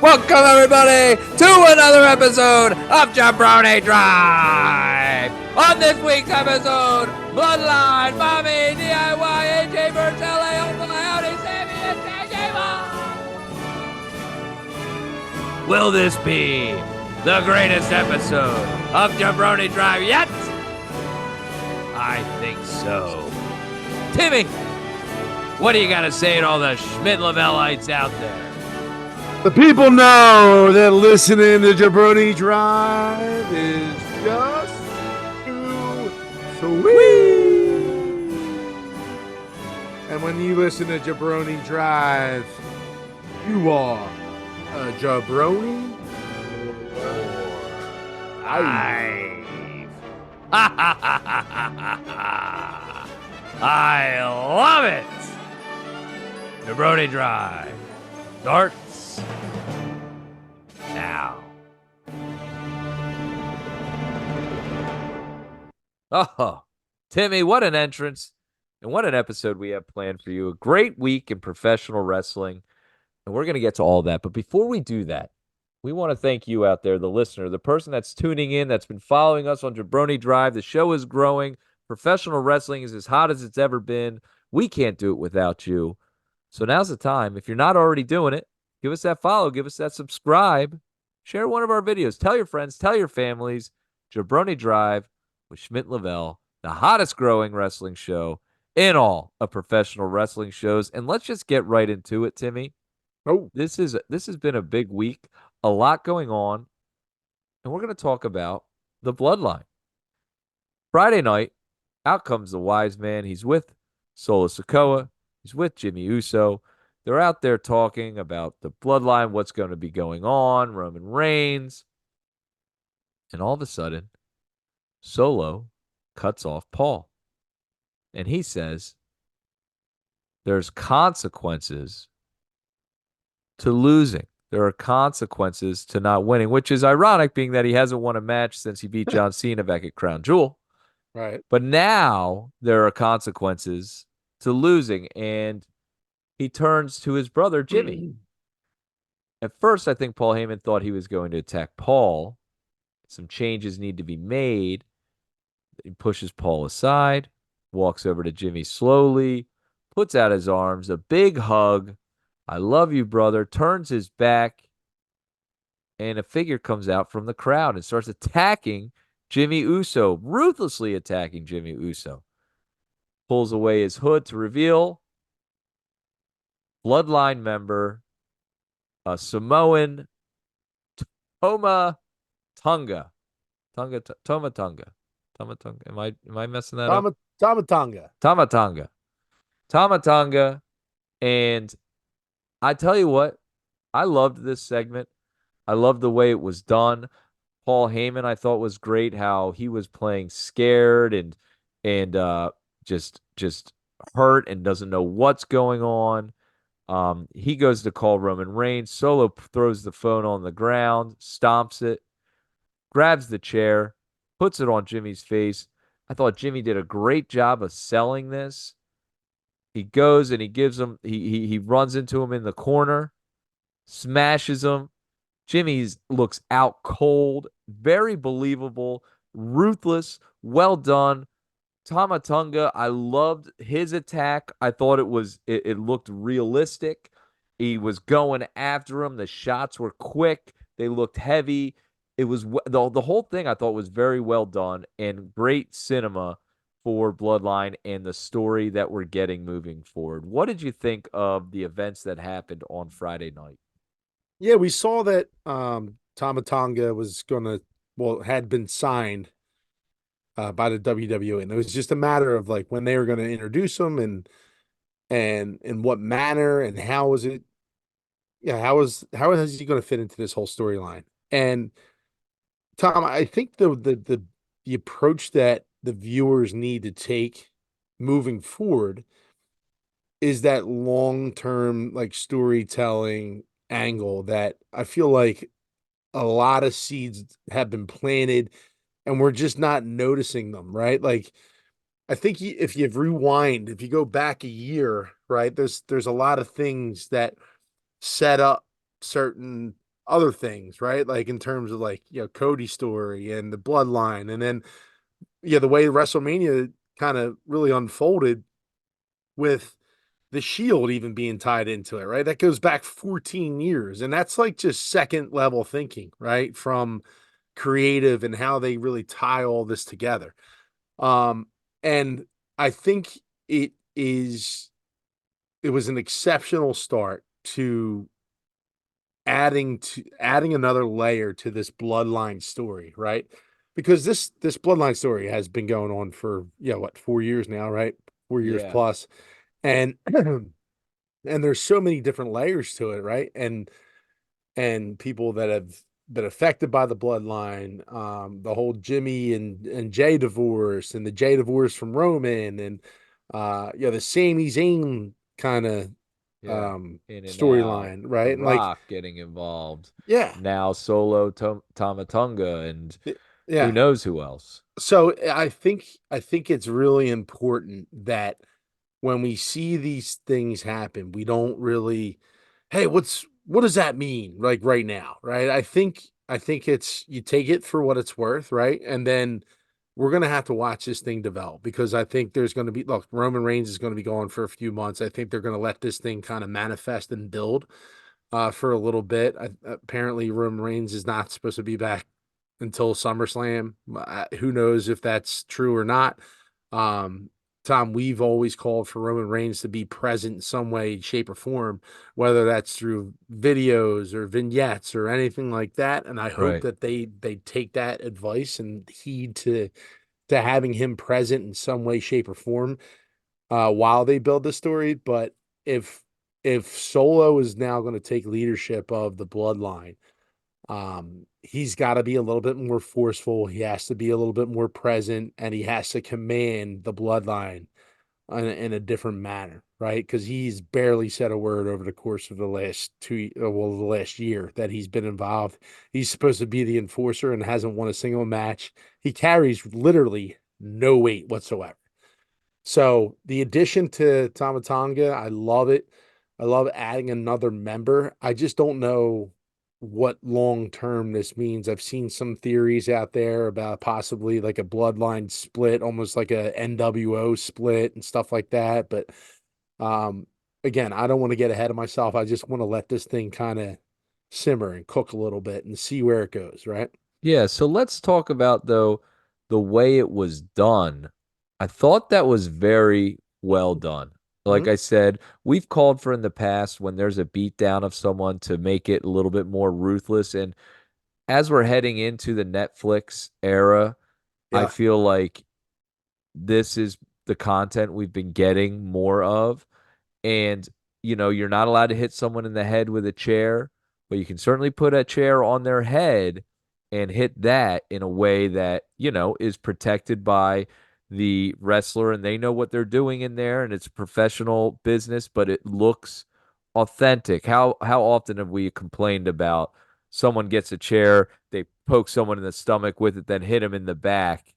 Welcome, everybody, to another episode of Jabroni Drive. On this week's episode, Bloodline, Mami, DIY, AJ Bertelli, Howdy, Sami, and Gable. Will this be the greatest episode of Jabroni Drive yet? I think so. Timmy, what do you got to say to all the Schmidt-Lavelites out there? The people know that listening to Jabroni Drive is just too sweet. And when you listen to Jabroni Drive, you are a jabroni. I love it. Jabroni Drive starts now. Oh, Timmy, what an entrance and what an episode we have planned for you. A great week in professional wrestling, and we're going to get to all that. But before we do that, we want to thank you out there, the listener, the person that's tuning in, that's been following us on Jabroni Drive. The show is growing. Professional wrestling is as hot as it's ever been. We can't do it without you. So now's the time. If you're not already doing it, give us that follow. Give us that subscribe. Share one of our videos. Tell your friends. Tell your families. Jabroni Drive with Schmidt-Lavelle, the hottest growing wrestling show in all of professional wrestling shows. And let's just get right into it, Timmy. Oh, This has been a big week. A lot going on. And we're going to talk about the Bloodline. Friday night, out comes the wise man. He's with Solo Sikoa. He's with Jimmy Uso. They're out there talking about the Bloodline, what's going to be going on, Roman Reigns. And all of a sudden, Solo cuts off Paul. And he says, there's consequences to losing. There are consequences to not winning, which is ironic, being that he hasn't won a match since he beat John Cena back at Crown Jewel. right. But now there are consequences to losing, and he turns to his brother, Jimmy. At first, I think Paul Heyman thought he was going to attack Paul. Some changes need to be made. He pushes Paul aside, walks over to Jimmy slowly, puts out his arms, a big hug. I love you, brother. Turns his back, and a figure comes out from the crowd and starts attacking Jimmy Uso, ruthlessly attacking Jimmy Uso. Pulls away his hood to reveal Bloodline member, a Samoan, Tooma Tonga. Tooma Tonga. Am I messing that up? Tooma Tonga. Tooma Tonga. And I tell you what, I loved this segment. I loved the way it was done. Paul Heyman, I thought, was great, how he was playing scared and just hurt and doesn't know what's going on. He goes to call Roman Reigns. Solo throws the phone on the ground, stomps it, grabs the chair, puts it on Jimmy's face. I thought Jimmy did a great job of selling this. He goes and he gives him, he runs into him in the corner, smashes him. Jimmy looks out cold, very believable, ruthless, well done. Tooma Tonga, I loved his attack. I thought it looked realistic. He was going after him. The shots were quick. They looked heavy. It was the whole thing I thought was very well done and great cinema for Bloodline and the story that we're getting moving forward. What did you think of the events that happened on Friday night? Yeah, we saw that Tooma Tonga had been signed by the WWE, and it was just a matter of like when they were going to introduce him and in what manner and how is it. Yeah, how is he going to fit into this whole storyline? And Tom, I think the approach that the viewers need to take moving forward is that long-term like storytelling angle that I feel like a lot of seeds have been planted and we're just not noticing them, right? Like I think if you rewind, if you go back a year, right, there's a lot of things that set up certain other things, right? Like in terms of like, Cody's story and the bloodline. And then, the way WrestleMania kind of really unfolded with the Shield even being tied into it, right? That goes back 14 years. And that's like just second level thinking, right? From creative and how they really tie all this together. And I think it was an exceptional start to adding another layer to this bloodline story, right? Because this bloodline story has been going on for, 4 years now, right? 4 years Yeah. plus. And and there's so many different layers to it, right? And people that have been affected by the bloodline, the whole Jimmy and Jay divorce, and the Jay divorce from Roman, and the Sami Zayn kind of Yeah. In and out. storyline, The right? And like, Rock getting involved. yeah, Now solo Tooma Tonga and who yeah. knows who else. So I think it's really important that when we see these things happen, we don't really, hey, what does that mean? Like right now, right? I think it's you take it for what it's worth, right? And then we're gonna have to watch this thing develop because I think there's gonna be look, Roman Reigns is gonna be gone for a few months. I think they're gonna let this thing kind of manifest and build for a little bit. Apparently, Roman Reigns is not supposed to be back until SummerSlam. Who knows if that's true or not? Um, Tom, we've always called for Roman Reigns to be present in some way, shape, or form, whether that's through videos or vignettes or anything like that. And I hope Right. that they take that advice and heed to having him present in some way, shape, or form while they build the story. But if if Solo is now going to take leadership of the bloodline, he's got to be a little bit more forceful. He has to be a little bit more present, and he has to command the bloodline in a different manner, right? Because he's barely said a word over the course of the last the last year that he's been involved. He's supposed to be the enforcer and hasn't won a single match. He carries literally no weight whatsoever. So the addition to Tooma Tonga, I love it. I love adding another member. I just don't know what long term this means. I've seen some theories out there about possibly like a bloodline split, almost like a NWO split and stuff like that. But um, again, I don't want to get ahead of myself. I just want to let this thing kind of simmer and cook a little bit and see where it goes, right? Yeah, so let's talk about though the way it was done. I thought that was very well done. Like Mhm. I said, we've called for in the past when there's a beatdown of someone to make it a little bit more ruthless. And as we're heading into the Netflix era, I Yeah. feel like this is the content we've been getting more of. And, you're not allowed to hit someone in the head with a chair, but you can certainly put a chair on their head and hit that in a way that, is protected by the wrestler and they know what they're doing in there and it's professional business, but it looks authentic. How often have we complained about someone gets a chair, they poke someone in the stomach with it, then hit him in the back?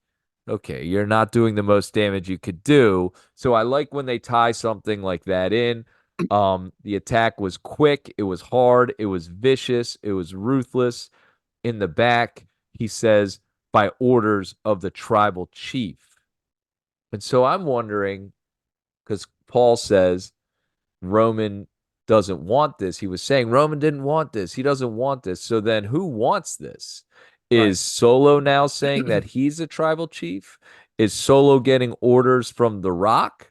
Okay, you're not doing the most damage you could do. So I like when they tie something like that in. The attack was quick, it was hard, it was vicious, it was ruthless. In the back, he says, by orders of the tribal chief. And so I'm wondering, because Paul says Roman doesn't want this. He was saying Roman didn't want this. He doesn't want this. So then who wants this? Right. Is Solo now saying that he's a tribal chief? Is Solo getting orders from The Rock?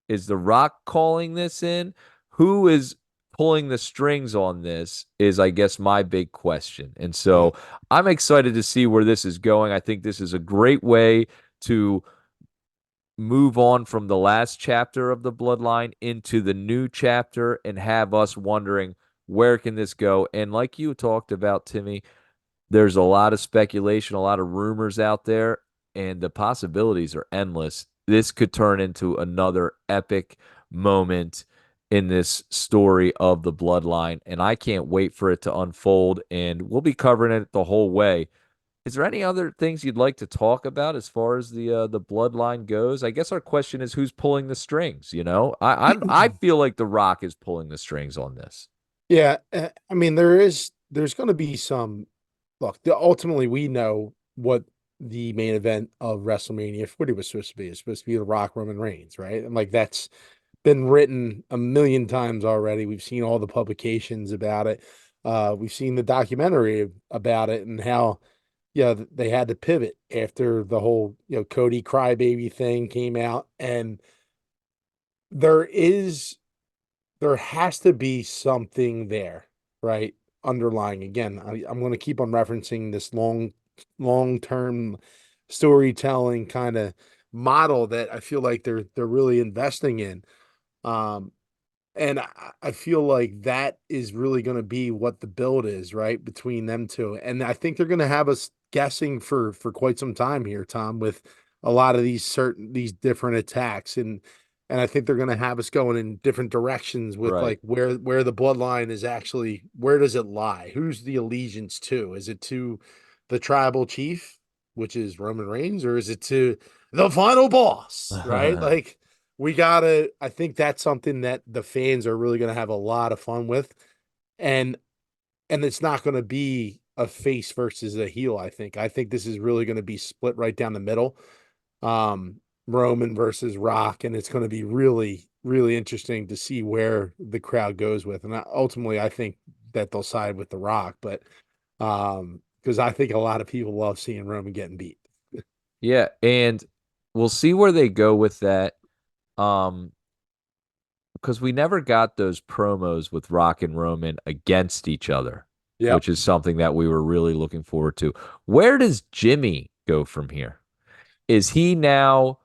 Is The Rock calling this in? Who is pulling the strings on this is, I guess, my big question. And Yeah. so I'm excited to see where this is going. I think this is a great way to move on from the last chapter of the bloodline into the new chapter and have us wondering where can this go. And like you talked about, Timmy, there's a lot of speculation, a lot of rumors out there, and the possibilities are endless. This could turn into another epic moment in this story of the bloodline, and I can't wait for it to unfold. And we'll be covering it the whole way. Is there any other things you'd like to talk about as far as the bloodline goes? I guess our question is who's pulling the strings, I feel like The Rock is pulling the strings on this. Yeah, I mean, there is there's going to be some look. Ultimately, we know what the main event of WrestleMania 40 was supposed to be. It's supposed to be The Rock Roman Reigns, right? And like that's been written a million times already. We've seen all the publications about it. We've seen the documentary about it and how they had to pivot after the whole Cody crybaby thing came out, and there is there has to be something there, right? Underlying again. I'm going to keep on referencing this long term storytelling kind of model that I feel like they're really investing in. Um, and I feel like that is really going to be what the build is, right, between them two. And I think they're going to have us guessing for quite some time here, Tom, with a lot of these different attacks. And I think they're going to have us going in different directions with Right. like where the bloodline is actually, where does it lie? Who's the allegiance to? Is it to the tribal chief, which is Roman Reigns, or is it to the final boss, right? Like I think that's something that the fans are really gonna have a lot of fun with. And it's not gonna be a face versus a heel, I think. I think this is really gonna be split right down the middle. Um, Roman versus Rock, and it's gonna be really, really interesting to see where the crowd goes with. And ultimately I think that they'll side with the Rock, but because I think a lot of people love seeing Roman getting beat. Yeah, and we'll see where they go with that. Um, because we never got those promos with Rock and Roman against each other, Yep. which is something that we were really looking forward to. Where does Jimmy go from here? Is he now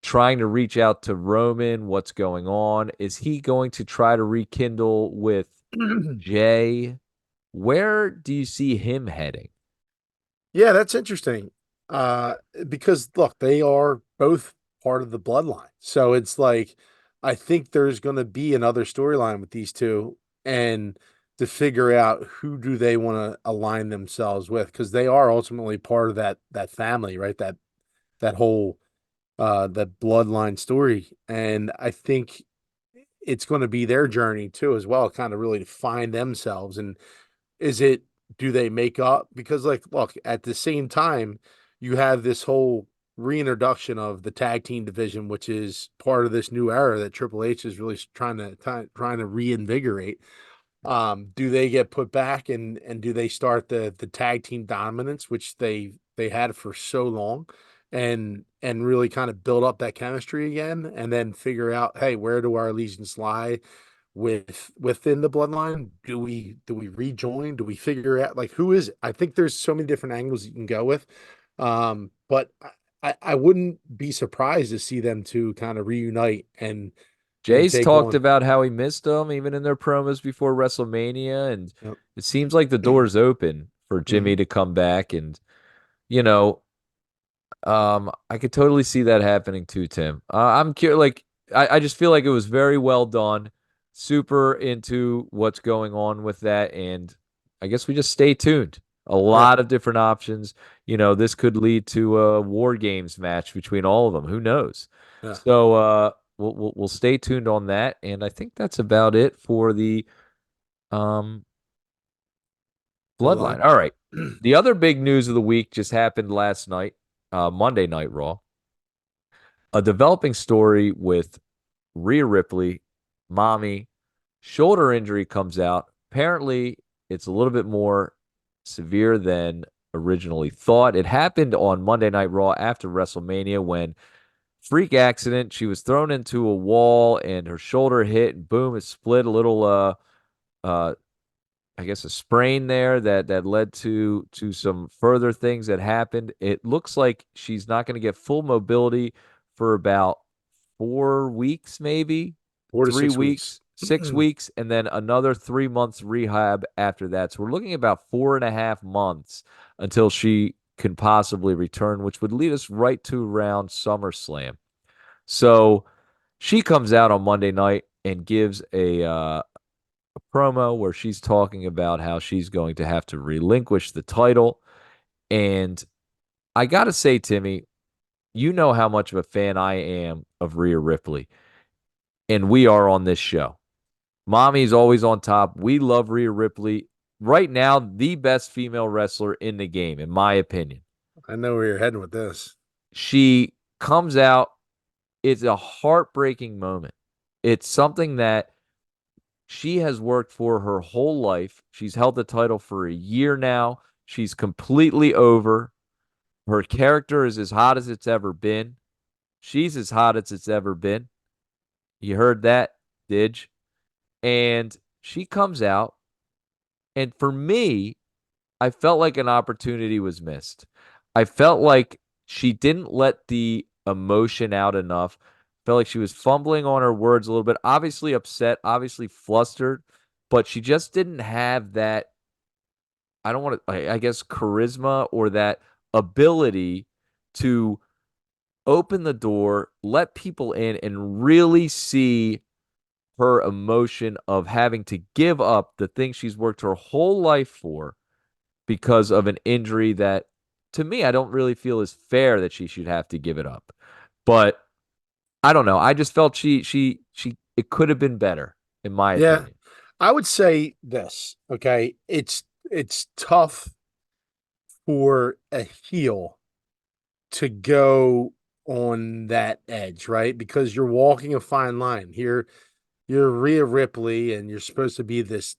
trying to reach out to Roman? What's going on? Is he going to try to rekindle with Jay? Where do you see him heading? Yeah, that's interesting. Because look, they are both part of the bloodline. So it's like I think there's going to be another storyline with these two and to figure out who do they want to align themselves with because they are ultimately part of that family, right? That whole that bloodline story. And I think it's going to be their journey too as well, kind of really to find themselves and is it do they make up? Because like look, at the same time, you have this whole reintroduction of the tag team division, which is part of this new era that Triple H is really trying to reinvigorate. Do they get put back and do they start the tag team dominance, which they had for so long, and really kind of build up that chemistry again, and then figure out, hey, where do our allegiance lie? Within the bloodline, do we rejoin, do we figure out like who is it? I think there's so many different angles you can go with, but I wouldn't be surprised to see them two kind of reunite and Jay's take talked on. about how he missed them even in their promos before WrestleMania, and Yep. it seems like the door's open for Jimmy Hmm. to come back. And you know, I could totally see that happening too, Tim. I'm curious. Like, I just feel like it was very well done. Super into what's going on with that, and I guess we just stay tuned. A Yeah, lot of different options. This could lead to a War Games match between all of them. Who knows? yeah. So, we'll stay tuned on that, and I think that's about it for the um Bloodline. Bloodline. All right. The other big news of the week just happened last night, Monday Night Raw. A developing story with Rhea Ripley, Mami, shoulder injury comes out. Apparently, it's a little bit more severe than originally thought. It happened on Monday Night Raw after WrestleMania when freak accident. She was thrown into a wall and her shoulder hit and boom, it split a little uh I guess a sprain there that led to some further things that happened. It looks like she's not going to get full mobility for about 4 weeks, maybe 4 to 6 weeks. 3 weeks, 6 weeks, and then another 3 months rehab after that. So we're looking at about 4.5 months until she can possibly return, which would lead us right to around SummerSlam. So she comes out on Monday night and gives a promo where she's talking about how she's going to have to relinquish the title. And I got to say, Timmy, you know how much of a fan I am of Rhea Ripley, and we are on this show. Mommy's always on top. We love Rhea Ripley. right now the best female wrestler in the game, in my opinion. I know where you're heading with this. She comes out. It's a heartbreaking moment. It's something that she has worked for her whole life. She's held the title for a year now. She's completely over. Her character is as hot as it's ever been. She's as hot as it's ever been. You heard that, Didge? And she comes out, and for me, I felt like an opportunity was missed. I felt like she didn't let the emotion out enough. Felt like she was fumbling on her words a little bit, obviously upset, obviously flustered, but she just didn't have that, I don't want to, I guess, charisma or that ability to open the door, let people in, and really see her emotion of having to give up the thing she's worked her whole life for because of an injury that, to me, I don't really feel is fair that she should have to give it up. But I don't know. I just felt it could have been better, in my Yeah, opinion. I would say this. Okay, it's tough for a heel to go on that edge, right? Because you're walking a fine line here. You're Rhea Ripley, and you're supposed to be this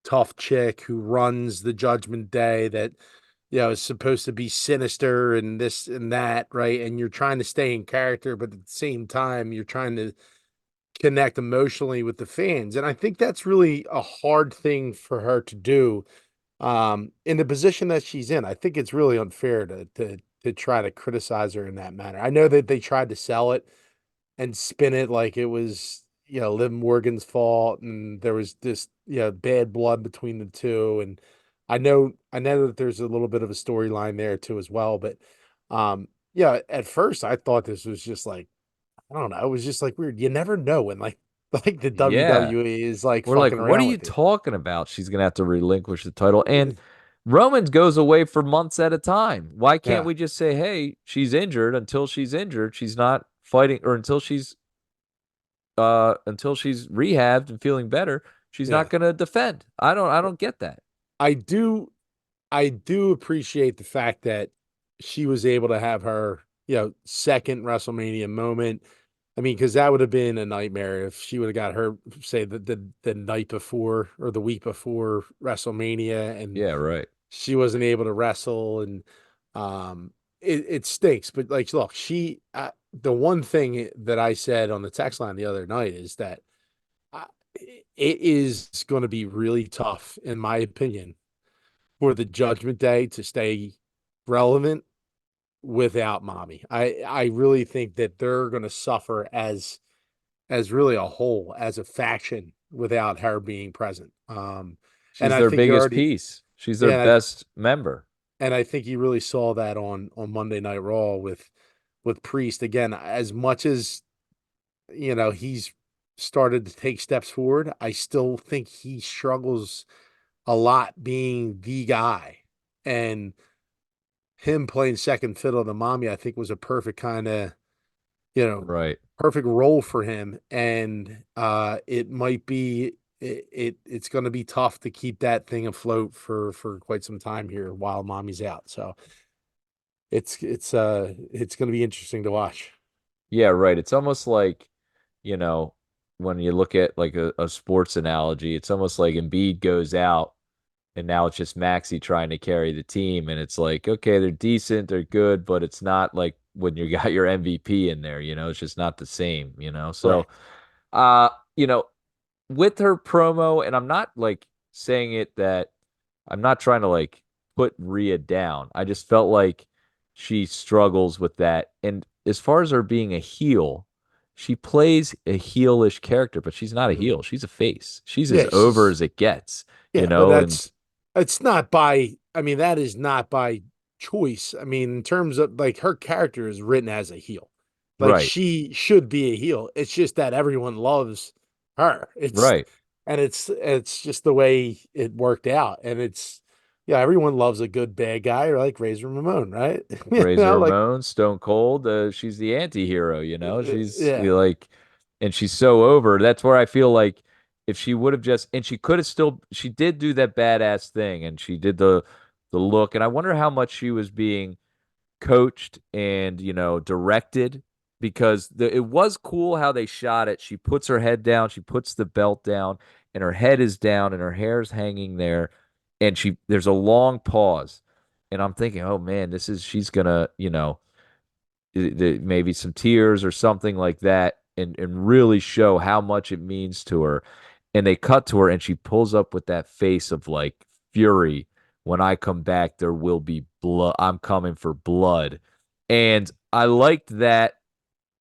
tough chick who runs the Judgment Day that is supposed to be sinister and this and that, right? And you're trying to stay in character, but at the same time, you're trying to connect emotionally with the fans. And I think that's really a hard thing for her to do in the position that she's in. I think it's really unfair to try to criticize her in that manner. I know that they tried to sell it and spin it like it was, Liv Morgan's fault and there was this, bad blood between the two. And I know that there's a little bit of a storyline there too as well. But yeah, at first I thought this was just like, I don't know, it was just like weird. You never know when like the Yeah. WWE is like We're like, fucking what are around you with you. talking about? She's going to have to relinquish the title. And Romans goes away for months at a time. Why can't Yeah, we just say, hey, she's injured until she's injured? She's not fighting, or until she's rehabbed and feeling better, she's yeah. not going to defend. I don't get that. I do I do appreciate the fact that she was able to have her, second WrestleMania moment. I mean, because that would have been a nightmare if she would have got her, say, the night before or the week before WrestleMania, and Yeah, right. she wasn't able to wrestle, and it stinks. But like, look, the one thing that I said on the text line the other night is that uh, it is going to be really tough, in my opinion, for the Judgment Day to stay relevant without Mami. I really think that they're going to suffer as really a whole, as a faction, without her being present. And She's I their think you biggest already, piece. She's their yeah, best member. and I think you really saw that on Monday Night Raw with Priest again. As much as he's started to take steps forward, I still think he struggles a lot being the guy. And him playing second fiddle to Mami, I think was a perfect kind of, you know, Right. perfect role for him. And it might be it's going to be tough to keep that thing afloat for quite some time here while Mami's out. So it's going to be interesting to watch. Yeah, right. It's almost like, you know, when you look at like a sports analogy, it's almost like Embiid goes out and now it's just Maxi trying to carry the team. And it's like, okay, they're decent, they're good, but it's not like when you got your MVP in there, it's just not the same. Right. So, uh, you know, with her promo, and I'm not like saying it that I'm not trying to like put Rhea down. I just felt like she struggles with that. And as far as her being a heel, she plays a heelish character, but she's not a Mhm. heel. She's a face. She's as Yeah, over she's as it gets, yeah, but and it's not by I mean, that is not by choice. I mean, in terms of like her character is written as a heel. Like right, she should be a heel. It's just that everyone loves her. right. It's just the way it worked out. And yeah, everyone loves a good bad guy or like Razor Ramon, right? Razor Like Ramon, Stone Cold. She's the anti-hero. She's yeah. like, and she's so over. That's where I feel like if she would have just, and she could have still, she did do that badass thing, and she did the look, and I wonder how much she was being coached and directed, because it was cool how they shot it. She puts her head down, she puts the belt down, and her head is down and her hair's hanging there, and there's a long pause, and I'm thinking, oh man, she's gonna maybe some tears or something like that, and really show how much it means to her. And they cut to her and she pulls up with that face of like fury. When I come back, there will be blood. I'm coming for blood. And I liked that.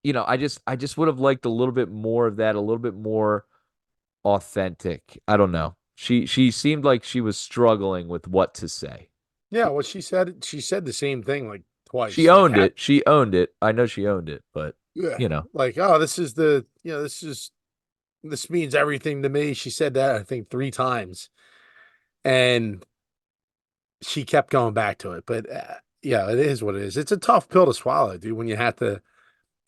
I just would have liked a little bit more of that, a little bit more authentic. I don't know. She seemed like she was struggling with what to say. Yeah, well, she said the same thing like She twice. Like, owned it. She owned it. I know she owned it, but yeah, you know. like, oh, this means everything to me. She said that I think 3 times, and she kept going back to it. But yeah, it is what it is. It's a tough pill to swallow, dude. When you have to,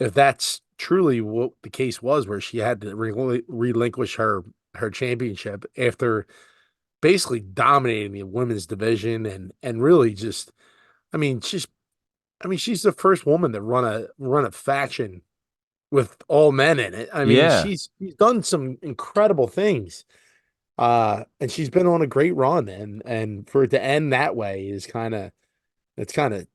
if that's truly what the case was, where she had to relinquish her championship after basically dominating the women's division and really just, I mean, she's the first woman to run a faction with all men in it. I mean, Yeah. she's done some incredible things. And she's been on a great run, and for it to end that way is it's kind of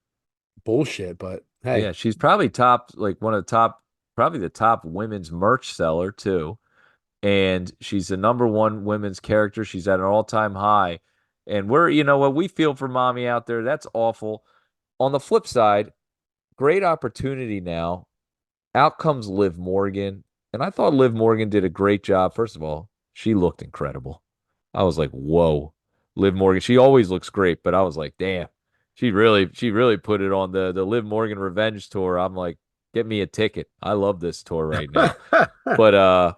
bullshit, but Yeah, hey. she's probably top, like one of the top, probably the top women's merch seller too. And she's the number one women's character. She's at an all-time high. And what we feel for Mommy out there, that's awful. On the flip side, great opportunity now. Out comes Liv Morgan. And I thought Liv Morgan did a great job. First of all, she looked incredible. I was like, whoa, Liv Morgan. She always looks great, but I was like, damn, she really put it on the Liv Morgan Revenge tour. I'm like, get me a ticket. I love this tour right now. But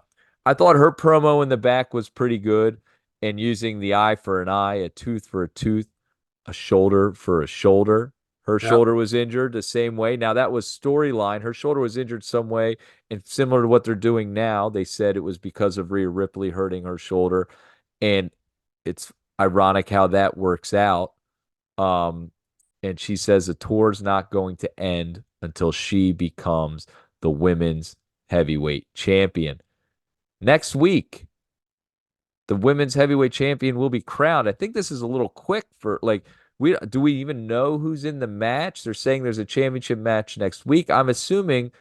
I thought her promo in the back was pretty good, and using the eye for an eye, a tooth for a tooth, a shoulder for a shoulder. Her Yep. shoulder was injured the same way. Now that was storyline. Her shoulder was injured some way, and similar to what they're doing now, they said it was because of Rhea Ripley hurting her shoulder, and it's ironic how that works out. Um, and she says the tour's not going to end until she becomes the women's heavyweight champion. Next week, the women's heavyweight champion will be crowned. I think this is a little quick for like we even know who's in the match? They're saying there's a championship match next week. I'm assuming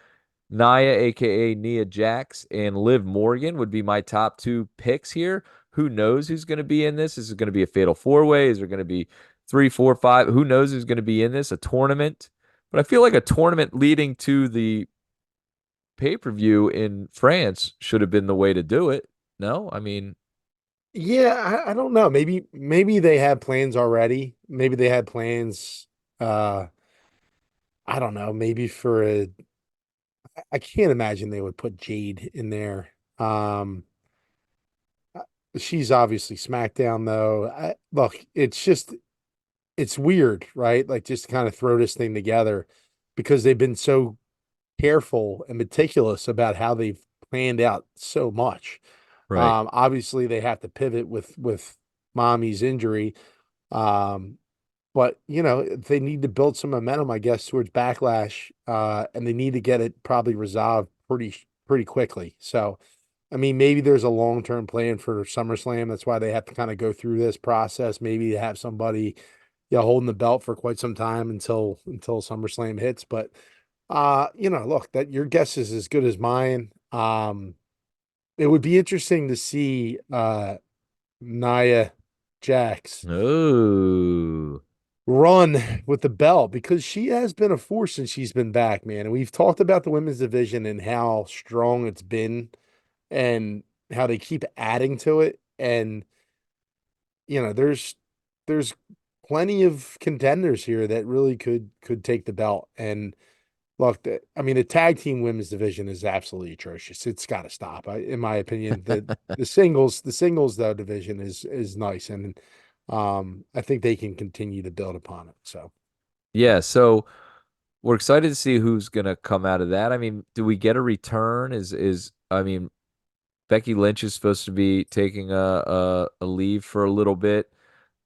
Nia, aka Nia Jax, and Liv Morgan would be my top two picks here. Who knows who's going to be in this? Is it going to be a fatal four way? Is there going to be three, four, five? Who knows who's going to be in this? A tournament? But I feel like a tournament leading to the pay-per-view in France should have been the way to do it. No, I mean, Yeah, I don't know. Maybe they had plans already. Maybe they had plans, uh, I don't know, maybe for a I can't imagine they would put Jade in there. Uh, she's obviously SmackDown though. Look, it's weird, right? Like, just to kind of throw this thing together because they've been so careful and meticulous about how they've planned out so much. right. Obviously they have to pivot with Mommy's injury. Um, but they need to build some momentum, I guess, towards Backlash, and they need to get it probably resolved pretty quickly. So, I mean, maybe there's a long-term plan for SummerSlam. That's why they have to kind of go through this process. Maybe have somebody, holding the belt for quite some time until SummerSlam hits. But look, that your guess is as good as mine. It would be interesting to see Nia Jax Oh, run with the belt because she has been a force since she's been back, man. And we've talked about the women's division and how strong it's been and how they keep adding to it. And there's plenty of contenders here that really could take the belt. And look, I mean, the tag team women's division is absolutely atrocious. It's got to stop, in my opinion. The singles though division is nice, and I think they can continue to build upon it. So yeah. So we're excited to see who's gonna come out of that. I mean, do we get a return? I mean, Becky Lynch is supposed to be taking a leave for a little bit.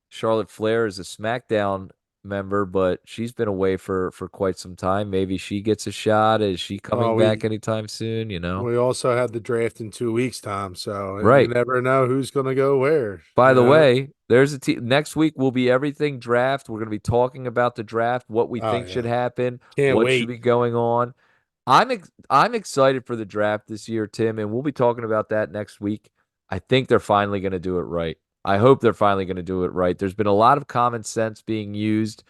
Charlotte Flair is a SmackDown member, but she's been away for quite some time. Maybe she gets a shot. Is she Oh, coming back anytime soon, you know? we also had the draft in 2 weeks, Tom. So you Right. never know who's going to go where. By You the know? way, there's a team next week will be everything draft. We're going to be talking about the draft, what we Oh think should yeah, happen, can't what should wait, be going on. I'm excited for the draft this year, Tim, and we'll be talking about that next week. I think they're finally going to do it right. I hope they're finally going to do it right. There's been a lot of common sense being used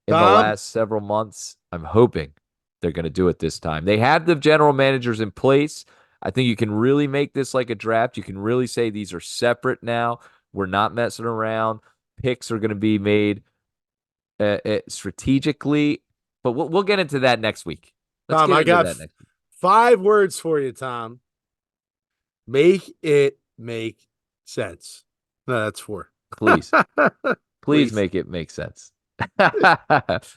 in the Tom. last several months. I'm hoping they're going to do it this time. They have the general managers in place. I think you can really make this like a draft. You can really say these are separate now. We're not messing around. Picks are going to be made strategically, but we'll get into that next week. Let's Tom, get I into got that next week. 5 words for you, Tom. Make it make sense. No, that's four. Please, please Please. make it make sense.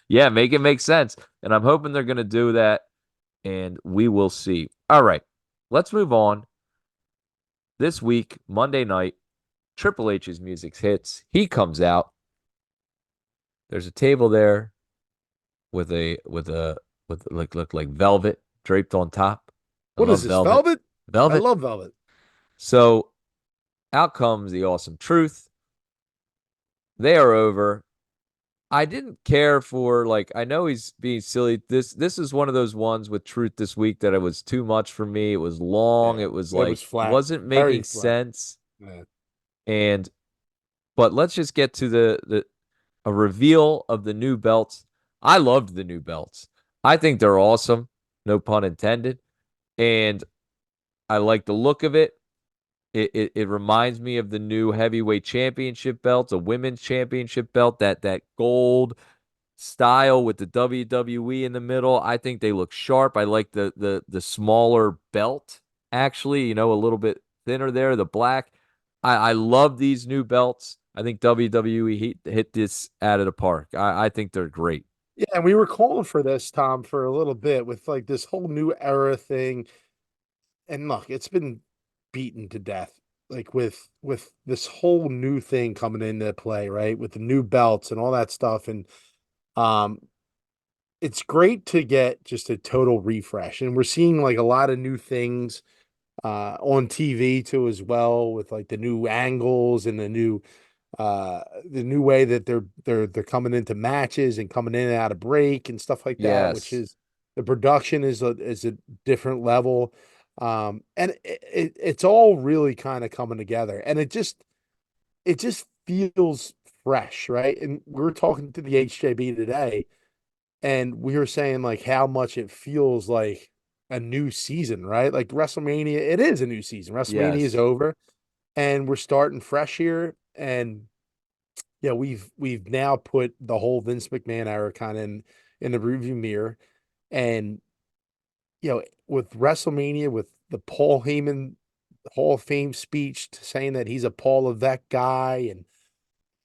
Yeah, make it make sense. And I'm hoping they're going to do that, and we will see. All right, let's move on. This week, Monday night, Triple H's music hits. He comes out. There's a table there with like velvet draped on top. I What is love this? velvet. Velvet? I Velvet. love velvet. So out comes the awesome truth. They are over. I didn't care for like I know he's being silly. This is one of those ones with truth this week that it was too much for me. It was long. Yeah, It was it was like flat, wasn't very making flat. sense. Yeah. And but let's just get to the a reveal of the new belts. I loved the new belts. I think they're awesome. No pun intended. And I like the look of it. It reminds me of the new heavyweight championship belts, a women's championship belt, that gold style with the WWE in the middle. I think they look sharp. I like the smaller belt, actually, a little bit thinner there, the black. I love these new belts. I think WWE hit this out of the park. I think they're great. Yeah, and we were calling for this, Tom, for a little bit with like this whole new era thing. And look, it's been beaten to death. Like with this whole new thing coming into play, right? With the new belts and all that stuff. And um it's great to get just a total refresh. And we're seeing like a lot of new things on TV too as well, with like the new angles and the new way that they're coming into matches and coming in and out of break and stuff like that, which Yes. is the production is a different level. And it's all really kind of coming together, and it just feels fresh, right? And we were talking to the HJB today, and we were saying like how much it feels like a new season, right? Like WrestleMania, it is a new season. WrestleMania is Yes. over, and we're starting fresh here. And yeah, we've now put the whole Vince McMahon era kind of in the rearview mirror. And with WrestleMania, with the Paul Heyman Hall of Fame speech saying that he's a Paul Levesque guy,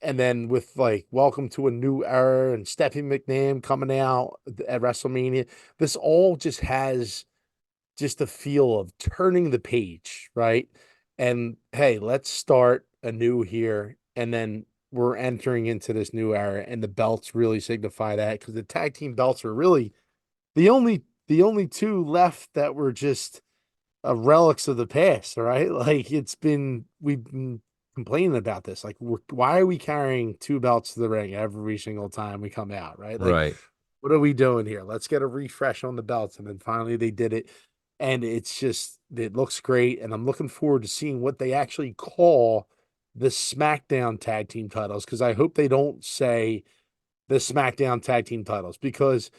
and then with like Welcome to a New Era and Stephanie McMahon coming out at WrestleMania, this all just has just a feel of turning the page, right? And hey, let's start anew here. And then we're entering into this new era, and the belts really signify that, because the tag team belts are really the only two left that were just relics of the past, right? Like we've been complaining about this. Like, why are we carrying two belts to the ring every single time we come out, right? Like, Right. what are we doing here? Let's get a refresh on the belts. And then finally they did it. And it looks great. And I'm looking forward to seeing what they actually call the SmackDown tag team titles. Cause I hope they don't say the SmackDown tag team titles, because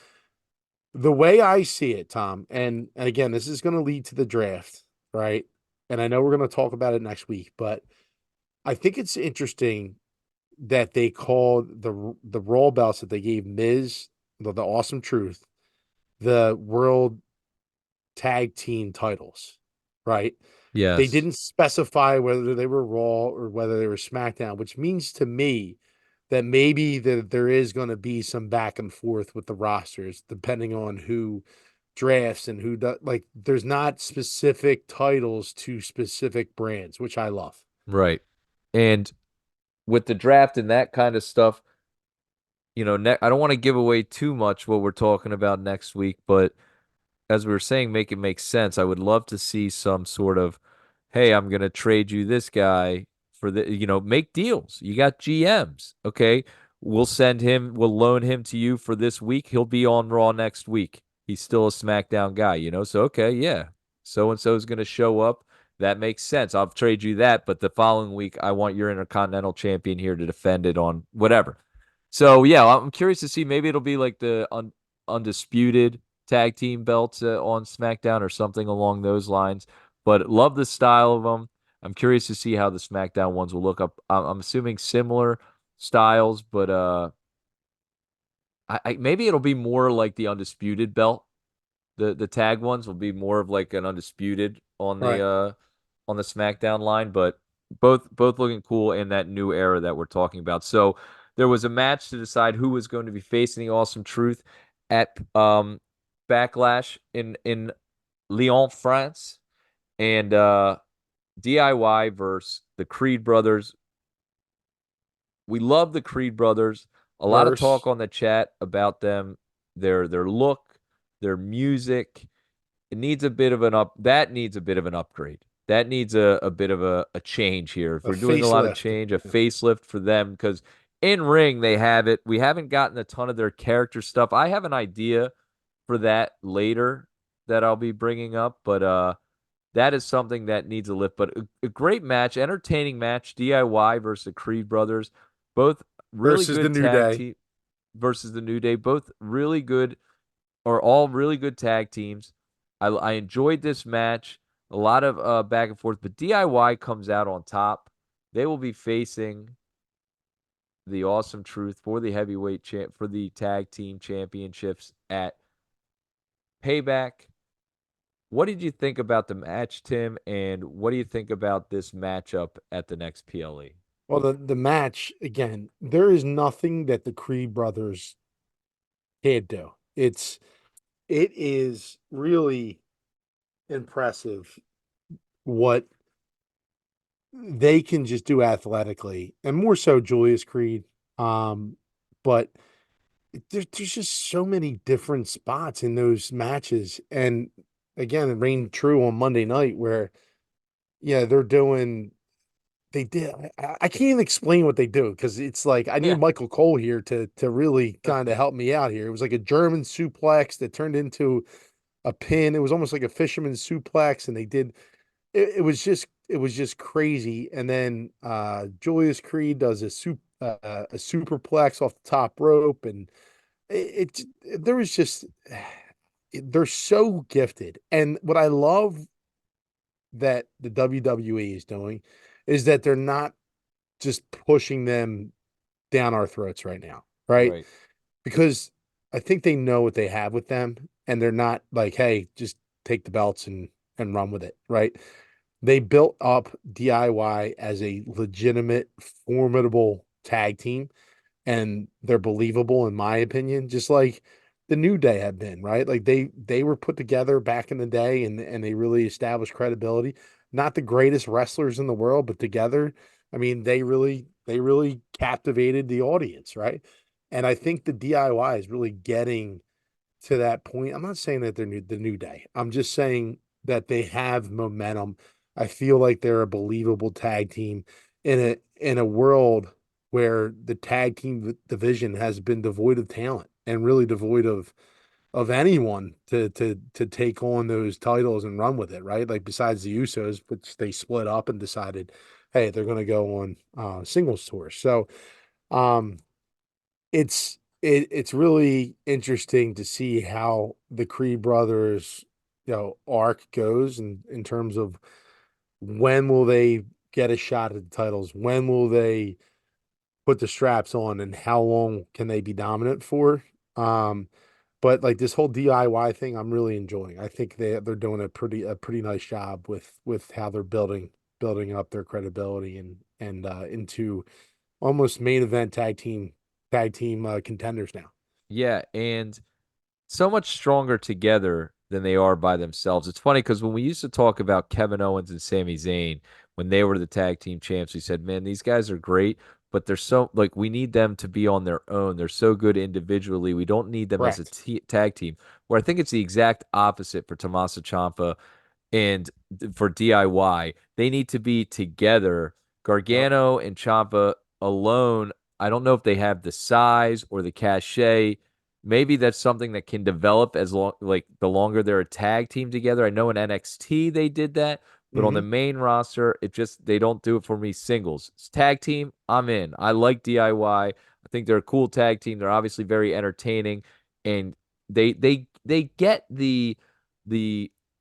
the way I see it, Tom, and again, this is going to lead to the draft, right? And I know we're going to talk about it next week, but I think it's interesting that they called the Raw belts that they gave Miz, the Awesome Truth, the World Tag Team titles, right? They Yes. didn't specify whether they were Raw or whether they were SmackDown, which means to me that maybe that there is going to be some back and forth with the rosters depending on who drafts and who does like there's not specific titles to specific brands, which I love. Right. And with the draft and that kind of stuff, I don't want to give away too much what we're talking about next week, but as we were saying, make it make sense. I would love to see some sort of, hey, I'm going to trade you this guy for make deals. You got GMs. Okay. We'll loan him to you for this week. He'll be on Raw next week. He's still a SmackDown guy. So, okay, yeah. So and so is going to show up. That makes sense. I'll trade you that. But the following week, I want your Intercontinental Champion here to defend it on whatever. So, yeah, I'm curious to see. Maybe it'll be like the undisputed tag team belts on SmackDown or something along those lines. But love the style of them. I'm curious to see how the SmackDown ones will look up. I'm assuming similar styles, but maybe it'll be more like the undisputed belt. The tag ones will be more of like an undisputed Right. on the SmackDown line, but both looking cool in that new era that we're talking about. So there was a match to decide who was going to be facing the Awesome Truth at Backlash in Lyon, France, and DIY versus the Creed brothers. We love the Creed brothers. A lot of talk Verse on the chat about them, their look, their music. It needs a bit of an up. That needs a bit of an upgrade. That needs a bit of a change here. If a we're doing a lot of facelift. change, a facelift for them, because in ring they have it. We haven't gotten a ton of their character stuff. I have an idea for that later that I'll be bringing up, but that is something that needs a lift. But a great match, entertaining match. DIY versus the Creed brothers, both really Versus the good New tag Day. team versus the New Day, both really good are all really good tag teams. I enjoyed this match. A lot of back and forth, but DIY comes out on top. They will be facing the Awesome Truth for the for the tag team championships at Payback. What did you think about the match, Tim? And what do you think about this matchup at the next PLE? Well, the match again, there is nothing that the Creed brothers can't do. It is really impressive what they can just do athletically, and more so Julius Creed. But there's just so many different spots in those matches, and again, it reigned true on Monday night where yeah, they're doing. They did. I can't even explain what they do because it's like I need Yeah. Michael Cole here to really kind of help me out here. It was like a German suplex that turned into a pin. It was almost like a fisherman suplex, and they did it was just crazy. And then Julius Creed does a superplex off the top rope, and there was just they're so gifted. And what I love that the WWE is doing is that they're not just pushing them down our throats right now, right? Right. Because I think they know what they have with them, and they're not like, hey, just take the belts and run with it, right? They built up DIY as a legitimate, formidable tag team, and they're believable in my opinion, just like the New Day have been, right? Like they were put together back in the day, and they really established credibility. Not the greatest wrestlers in the world, but together, I mean, they really captivated the audience, right? And I think the DIY is really getting to that point. I'm not saying that they're the New Day. I'm just saying that they have momentum. I feel like they're a believable tag team in a world where the tag team division has been devoid of talent and really devoid of anyone to take on those titles and run with it, right? Like besides the Usos, which they split up and decided, hey, they're going to go on singles tours. So um, it's really interesting to see how the Creed brothers, arc goes in terms of when will they get a shot at the titles? When will they put the straps on and how long can they be dominant for? Um, but like this whole DIY thing, I'm really enjoying. I think they're doing a pretty nice job with how they're building up their credibility and into almost main event tag team contenders now. Yeah, and so much stronger together than they are by themselves. It's funny because when we used to talk about Kevin Owens and Sami Zayn when they were the tag team champs, we said, man, these guys are great, but they're so like we need them to be on their own. They're so good individually. We don't need them as a Correct. tag team. Where I think it's the exact opposite for Tommaso Ciampa and for DIY. They need to be together. Yep. Gargano and Ciampa alone, I don't know if they have the size or the cachet. Maybe that's something that can develop as long like the longer they're a tag team together. I know in NXT they did that, but on the Hmm. main roster, it just they don't do it for me singles. It's tag team, I'm in. I like DIY. I think they're a cool tag team. They're obviously very entertaining and they get the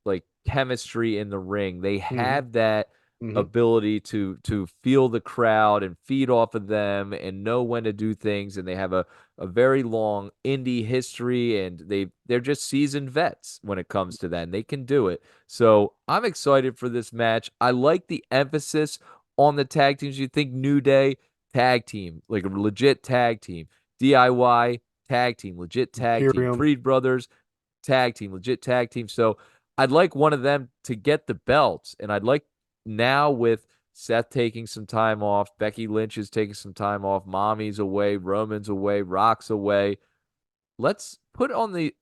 like chemistry in the ring. They Hmm. have that Hmm. ability to feel the crowd and feed off of them and know when to do things. And they have a very long indie history and they're just seasoned vets when it comes to that. And they can do it. So I'm excited for this match. I like the emphasis on the tag teams. You think New Day tag team, like a legit tag team, DIY tag team, legit tag team, Imperium. Creed Brothers tag team, legit tag team. So I'd like one of them to get the belts. And I'd like now with Seth taking some time off, Becky Lynch is taking some time off, Mommy's away, Roman's away, Rock's away. Let's put on the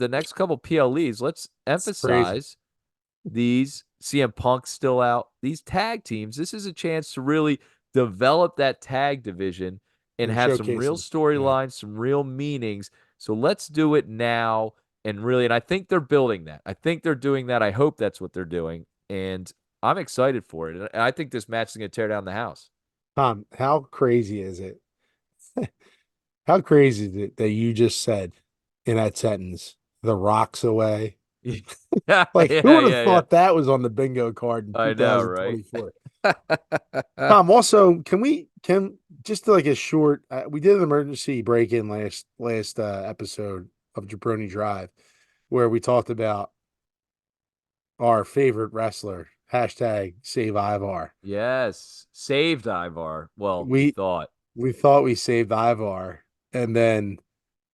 next couple PLEs, let's It's crazy. emphasize these CM Punk's still out. These tag teams, this is a chance to really develop that tag division and And have some showcase real them. Yeah. storylines, some real meanings. So let's do it now and really, and I think they're building that. I think they're doing that. I hope that's what they're doing. And I'm excited for it. And I think this match is going to tear down the house. Tom, how crazy is it? How crazy is it that you just said in that sentence, the rocks away? Yeah, Like, who yeah, would have yeah, yeah. thought that was on the bingo card in I know, right? 2024? Tom, also, can just like a short, we did an emergency break-in last episode of Jabroni Drive where we talked about our favorite wrestler, hashtag save Ivar. Yes. Saved Ivar. Well, we We thought. we thought we saved Ivar, and then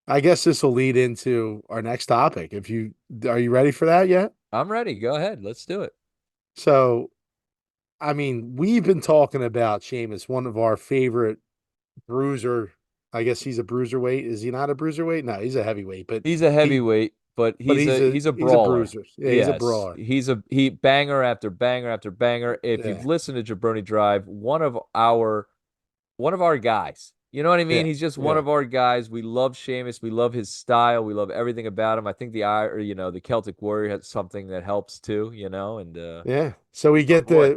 I guess this will lead into our next topic. If you are you ready for that yet? I'm ready. Go ahead. Let's do it. So, I mean, we've been talking about Sheamus, one of our favorite bruiser. I guess he's a bruiserweight. Is he not a bruiserweight? No, he's a heavyweight, He's a he heavyweight, but but he's a he's a brawler. bruiser. Yeah, he's a Yes. brawler. He banger after banger after banger. If you've Yeah, listened to Jabroni Drive, one of our guys. You know what I mean? yeah, He's just one yeah, of our guys. We love Sheamus. We love his style. We love everything about him. I think the Celtic Warrior has something that helps too, and yeah. So our boy.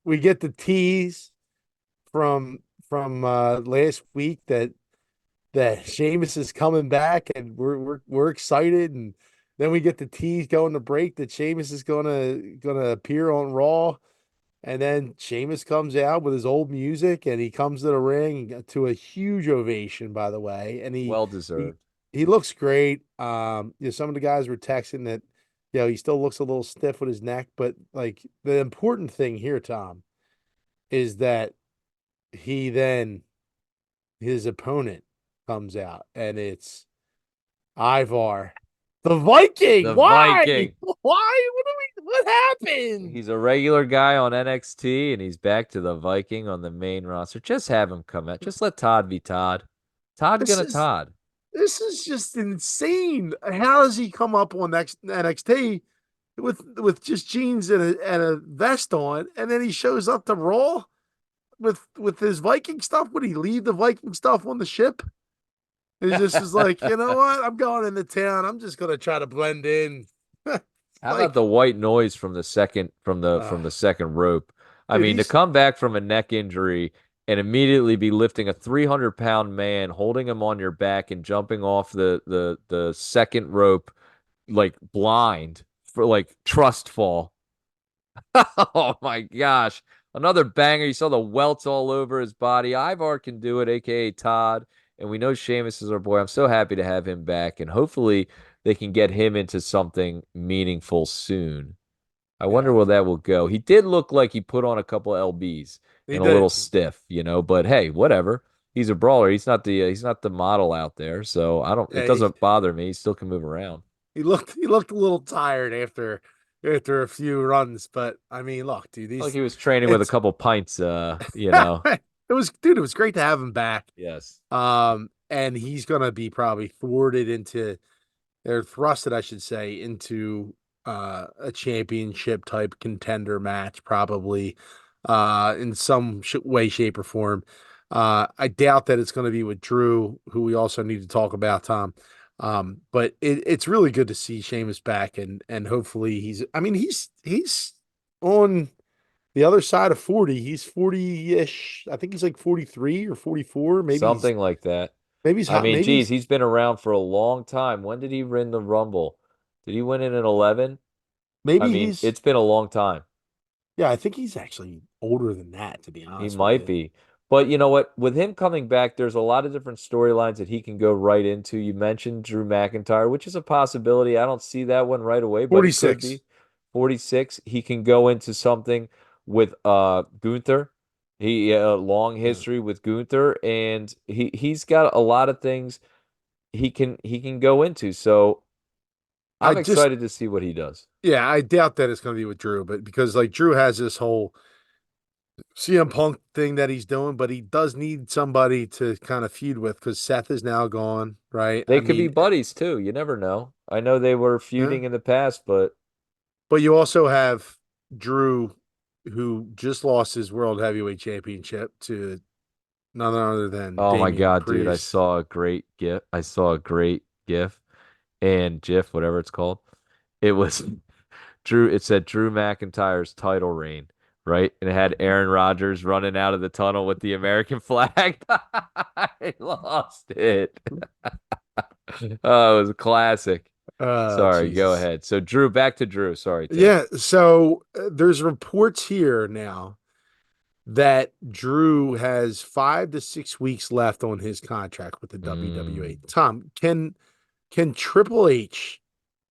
we get the tease from last week that Sheamus is coming back, and we're excited. And then we get the tease going to break that Sheamus is gonna appear on Raw, and then Sheamus comes out with his old music, and he comes to the ring to a huge ovation, by the way, and Well he deserved. he looks great. Some of the guys were texting that, he still looks a little stiff with his neck, but like the important thing here, Tom, is that he then his opponent comes out, and it's Ivar, the Viking. The Why? Viking. Why? What happened? He's a regular guy on NXT and he's back to the Viking on the main roster. Just have him come out. Just let Todd be Todd. Todd This gonna is Todd. this is just insane. How does he come up on next NXT with just jeans and a vest on, and then he shows up to Raw with his Viking stuff? Would he leave the Viking stuff on the ship? He just is like, you know what? I'm going into town. I'm just gonna try to blend in. How about Like, the white noise from the second uh, from the second rope? I dude, mean, to he's come back from a neck injury and immediately be lifting a 300-pound man, holding him on your back and jumping off the second rope like blind for like trust fall. Oh my gosh. Another banger. You saw the welts all over his body. Ivar can do it, aka Todd. And we know Sheamus is our boy. I'm so happy to have him back. And hopefully they can get him into something meaningful soon. I wonder yeah, where that will go. He did look like he put on a couple LBs he and a little did. stiff, but hey, whatever. He's a brawler. He's not the model out there, so I don't it Yeah, doesn't bother me. He still can move around. he looked a little tired after a few runs, but I mean, look, dude, Like these he was training with a it's couple pints, it was great to have him back. Yes. And he's gonna be probably thwarted into or thrusted, I should say, into a championship type contender match, probably in some way, shape, or form. I doubt that it's going to be with Drew, who we also need to talk about, Tom. But it's really good to see Sheamus back, and hopefully he's. I mean, he's on the other side of 40. He's 40-ish. I think he's like 43 or 44. Something like that. Maybe he's I hot. mean, Maybe geez, he's he's been around for a long time. When did he win the Rumble? Did he win it in 11? I maybe mean, he's it's been a long time. yeah, I think he's actually older than that, to be He honest with might you. be. But you know what? With him coming back, there's a lot of different storylines that he can go right into. You mentioned Drew McIntyre, which is a possibility. I don't see that one right away, but it could 46. be. 46, he can go into something with Gunther. He long Yeah. history with Gunther, and he's got a lot of things he can go into. So I I'm just excited to see what he does. yeah, I doubt that it's gonna be with Drew, but because like Drew has this whole CM Punk thing that he's doing, but he does need somebody to kind of feud with because Seth is now gone, right? They could be buddies too. You never know. I know they were Yeah. feuding in the past, but But you also have Drew, who just lost his World Heavyweight Championship to none other than oh my Damian God, dude, I Priest. saw a great GIF. I saw a great GIF and GIF, whatever it's called. It was Drew, it said Drew McIntyre's title reign, right? And it had Aaron Rodgers running out of the tunnel with the American flag. I lost it. Oh, it was a classic. Oh, Sorry, go Jesus. ahead. So Drew, back to Drew. Sorry, Tim. Yeah, so there's reports here now that Drew has 5 to 6 weeks left on his contract with the WWE. Mm. Tom, can Triple H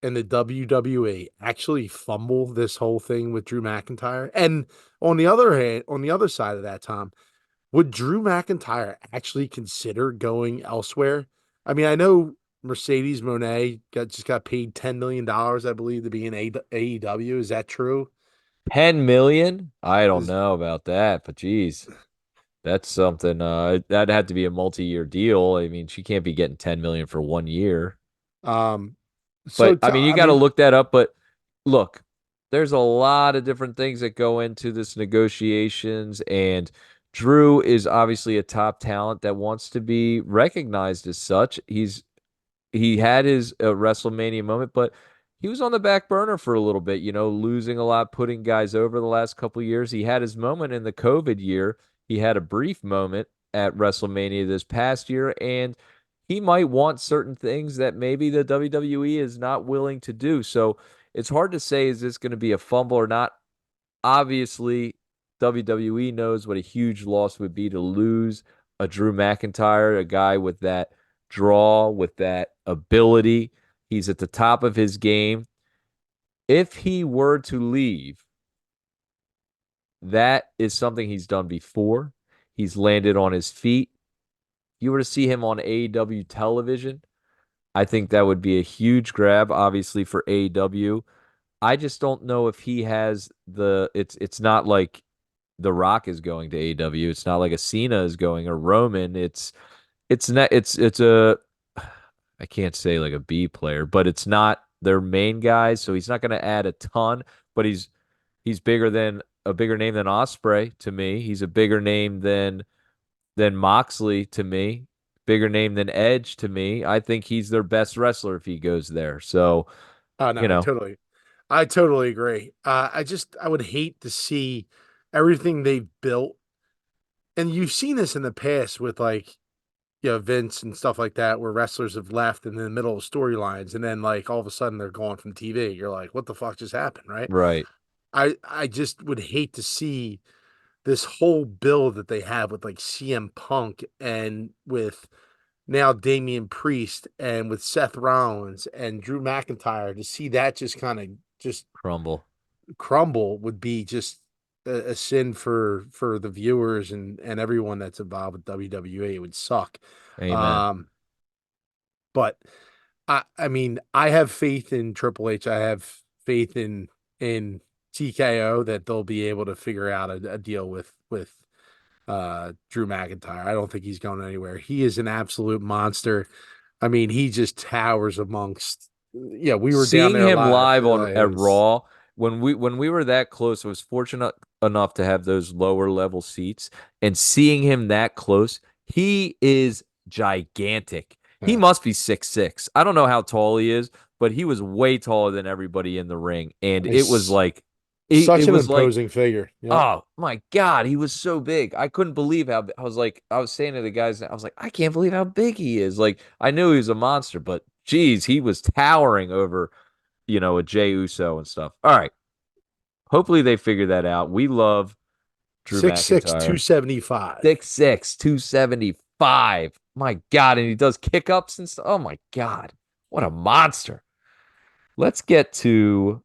and the WWE actually fumble this whole thing with Drew McIntyre? And on the other hand, on the other side of that, Tom, would Drew McIntyre actually consider going elsewhere? I mean, I know Mercedes Moné just got paid $10 million, I believe, to be in AEW. Is that true? 10 million? I don't Is know about that, but geez, that's something that'd have to be a multi-year deal. I mean, she can't be getting 10 million for 1 year. um so But I to, mean, you I got to mean, look that up. But look, there's a lot of different things that go into this negotiations, and Drew is obviously a top talent that wants to be recognized as such. He had his WrestleMania moment, but he was on the back burner for a little bit, losing a lot, putting guys over the last couple of years. He had his moment in the COVID year. He had a brief moment at WrestleMania this past year, and he might want certain things that maybe the WWE is not willing to do. So it's hard to say, is this going to be a fumble or not? Obviously, WWE knows what a huge loss would be to lose a Drew McIntyre, a guy with that draw, with that ability. He's at the top of his game. If he were to leave, that is something he's done before. He's landed on his feet. If you were to see him on AEW television, I think that would be a huge grab, obviously, for AEW. I just don't know if he has it's not like The Rock is going to AEW. It's not like a Cena is going or Roman. It's not it's a I can't say like a B player, but it's not their main guys, so he's not going to add a ton, but he's bigger than a bigger name than Osprey to me. He's a bigger name than Moxley to me. Bigger name than Edge to me. I think he's their best wrestler if he goes there. So, oh no, you know, I totally agree. I would hate to see everything they've built, and you've seen this in the past with like Vince and stuff like that, where wrestlers have left in the middle of storylines, and then like all of a sudden they're gone from TV. You're like, what the fuck just happened, right? right. I just would hate to see this whole build that they have with like CM Punk and with now Damian Priest and with Seth Rollins and Drew McIntyre to see that just kind of just Crumble. crumble would be just a sin for the viewers and everyone that's involved with WWE. It would suck. Amen. Um, but I mean, I have faith in Triple H. I have faith in TKO that they'll be able to figure out a deal with Drew McIntyre. I don't think he's going anywhere. He is an absolute monster. I mean, he just towers amongst. Yeah, we were down Seeing there him live. live on It at was Raw when we were that close, I was fortunate enough to have those lower level seats and seeing him that close, he is gigantic. He yeah, must be 6'6". I don't know how tall he is, but he was way taller than everybody in the ring. And it was he's like it such an was like, imposing figure. Yep. oh my God, he was so big. I couldn't believe how I was like, I was saying to the guys, I was like, I can't believe how big he is. Like, I knew he was a monster, but geez, he was towering over, a Jey Uso and stuff. All right. Hopefully they figure that out. We love Drew 6'6", McIntyre. 275. 6'6", 275. My God. And he does kick ups and stuff. Oh my God. What a monster. Let's get to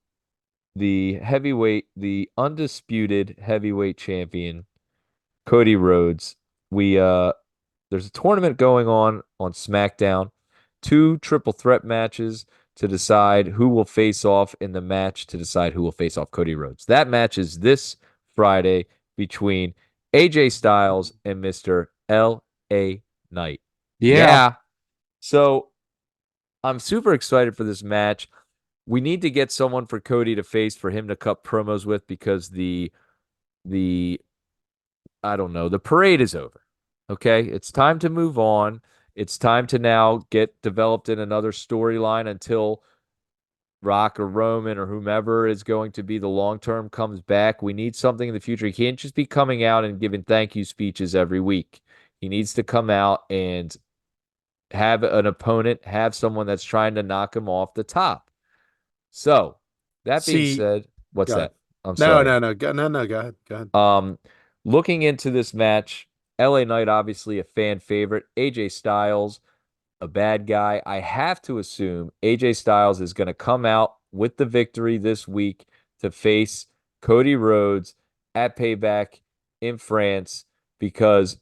the heavyweight, the undisputed heavyweight champion, Cody Rhodes. We There's a tournament going on SmackDown, two triple threat matches to decide who will face off in the match to decide who will face off Cody Rhodes. That match is this Friday between AJ Styles and Mr. LA Knight. Yeah. Yeah. So I'm super excited for this match. We need to get someone for Cody to face for him to cut promos with because the I don't know. The parade is over. Okay. It's time to move on. It's time to now get developed in another storyline until Rock or Roman or whomever is going to be the long term comes back. We need something in the future. He can't just be coming out and giving thank you speeches every week. He needs to come out and have an opponent, have someone that's trying to knock him off the top. So, that being See, said, what's God. that? I'm No, sorry. no, no. No, go ahead. Go ahead. Um, Looking into this match, LA Knight obviously a fan favorite. AJ Styles, a bad guy. I have to assume AJ Styles is going to come out with the victory this week to face Cody Rhodes at Payback in France because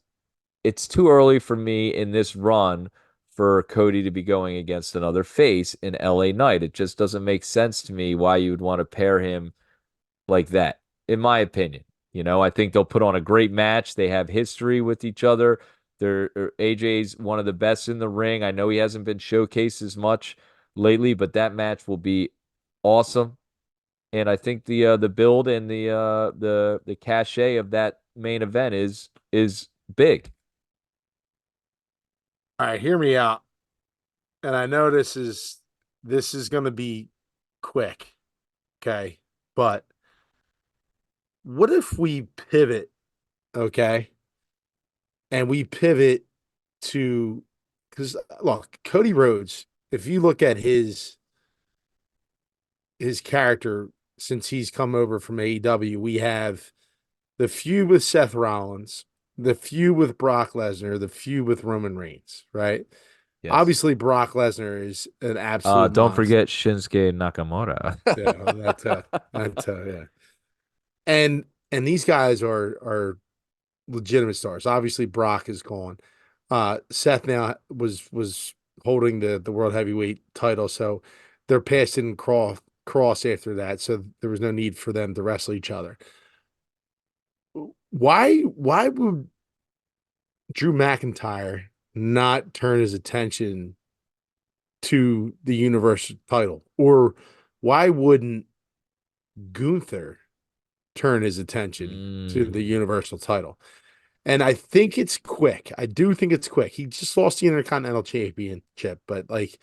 it's too early for me in this run for Cody to be going against another face in LA Knight. It just doesn't make sense to me why you would want to pair him like that, in my opinion. I think they'll put on a great match. They have history with each other. AJ's one of the best in the ring. I know he hasn't been showcased as much lately, but that match will be awesome. And I think the build and the cachet of that main event is big. All right, hear me out. And I know this is going to be quick, okay? But what if we pivot, okay? And we pivot to because look, Cody Rhodes, if you look at his character since he's come over from AEW, we have the feud with Seth Rollins, the feud with Brock Lesnar, the feud with Roman Reigns, right? Yes. Obviously, Brock Lesnar is an absolute Don't monster. forget Shinsuke Nakamura. Yeah, that yeah. And these guys are legitimate stars. Obviously, Brock is gone. Seth now was holding the world heavyweight title, so their paths didn't cross after that. So there was no need for them to wrestle each other. Why would Drew McIntyre not turn his attention to the Universal title? Or why wouldn't Gunther turn his attention to Mm. the Universal title? And I think it's quick. I do think it's quick. He just lost the Intercontinental Championship, but like,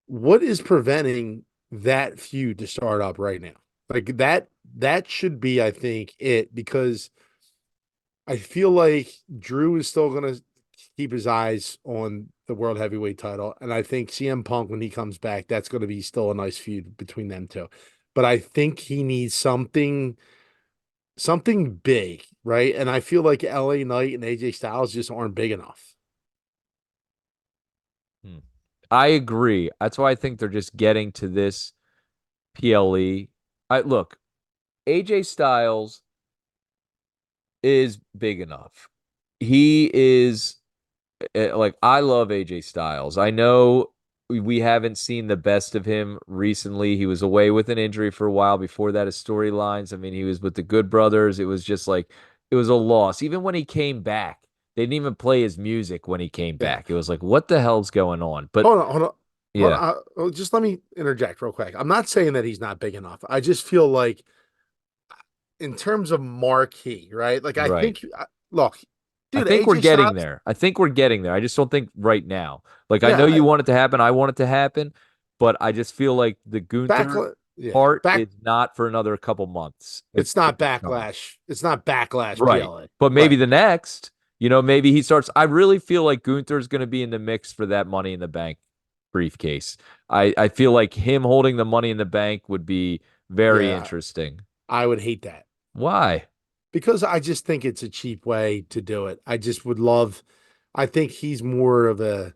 what is preventing that feud to start up right now? Like that should be, I think, it because I feel like Drew is still gonna keep his eyes on the world heavyweight title. And I think CM Punk, when he comes back, that's gonna be still a nice feud between them two. But I think he needs something big, right? And I feel like LA Knight and AJ Styles just aren't big enough. Hmm. I agree. That's why I think they're just getting to this PLE. Look, AJ Styles is big enough. He is like I love AJ Styles. I know we haven't seen the best of him recently. He was away with an injury for a while. Before that, his storylines. I mean, he was with the Good Brothers. It was just like it was a loss. Even when he came back, they didn't even play his music when he came Yeah. back. It was like, what the hell's going on? But Hold on, hold on. Hold yeah, on. Just let me interject real quick. I'm not saying that he's not big enough. I just feel like in terms of marquee, right? Like I right. think look, I dude, think we're AJ getting Styles, there. I think we're getting there. I just don't think right now. Like I yeah, know you want it to happen. I want it to happen, but I just feel like the back Gunther yeah, part back is not for another couple months if it's not it's coming. backlash. It's not backlash Right. PLA. But maybe Right. the next, maybe he starts. I really feel like Gunther's going to be in the mix for that money in the bank briefcase. I feel like him holding the money in the bank would be very Yeah, interesting. I would hate that Why? because I just think it's a cheap way to do it. I just would love I think he's more of a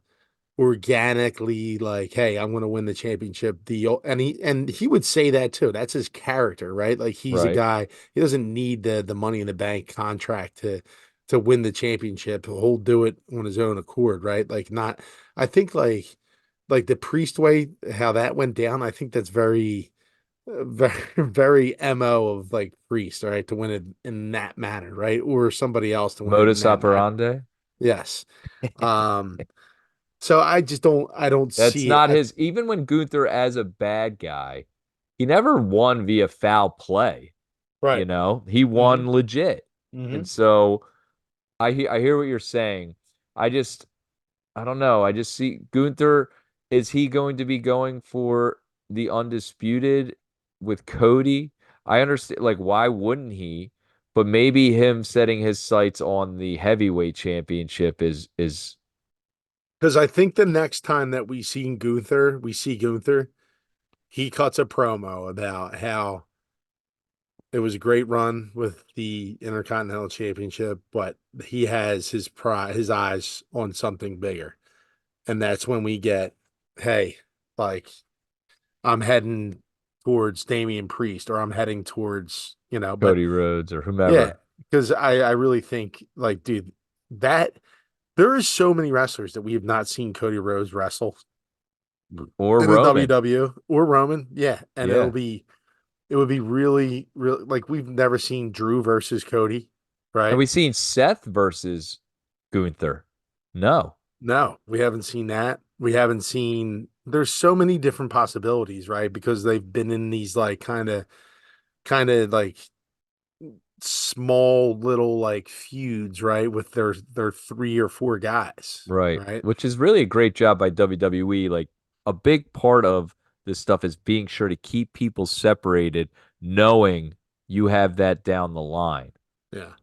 organically like, hey, I'm going to win the championship deal, and he would say that too. That's his character, right? Like he's a Right. guy. He doesn't need the Money in the Bank contract to win the championship. He'll do it on his own accord, right? Like not. I think like the Priest way, how that went down. I think that's very very mo of like Priest, right, to win it in that manner, right, or somebody else to win it in Modus that manner. operandi. Yes. Um. So I don't That's see it. not his. Even when Gunther as a bad guy, he never won via foul play. Right. He Hmm. won legit. Hmm. And so I hear what you're saying. I just I don't know. I just see Gunther. Is he going to be going for the undisputed with Cody? I understand. Like, why wouldn't he? But maybe him setting his sights on the heavyweight championship is Because I think the next time that we see Gunther, he cuts a promo about how it was a great run with the Intercontinental Championship, but he has his eyes on something bigger. And that's when we get, hey, like I'm heading towards Damian Priest or I'm heading towards, but Cody Rhodes or yeah, whomever because I really think like, dude, that there is so many wrestlers that we have not seen Cody Rhodes wrestle or in the Roman. WW or Roman. Yeah. And Yeah. it would be really, really like we've never seen Drew versus Cody, Have right? we seen Seth versus Gunther? No. No, we haven't seen that. We haven't seen there's so many different possibilities, right? Because they've been in these like kind of like small little like feuds, right? With their three or four guys, Right. right? Which is really a great job by WWE. Like a big part of this stuff is being sure to keep people separated, knowing you have that down the line. Yeah.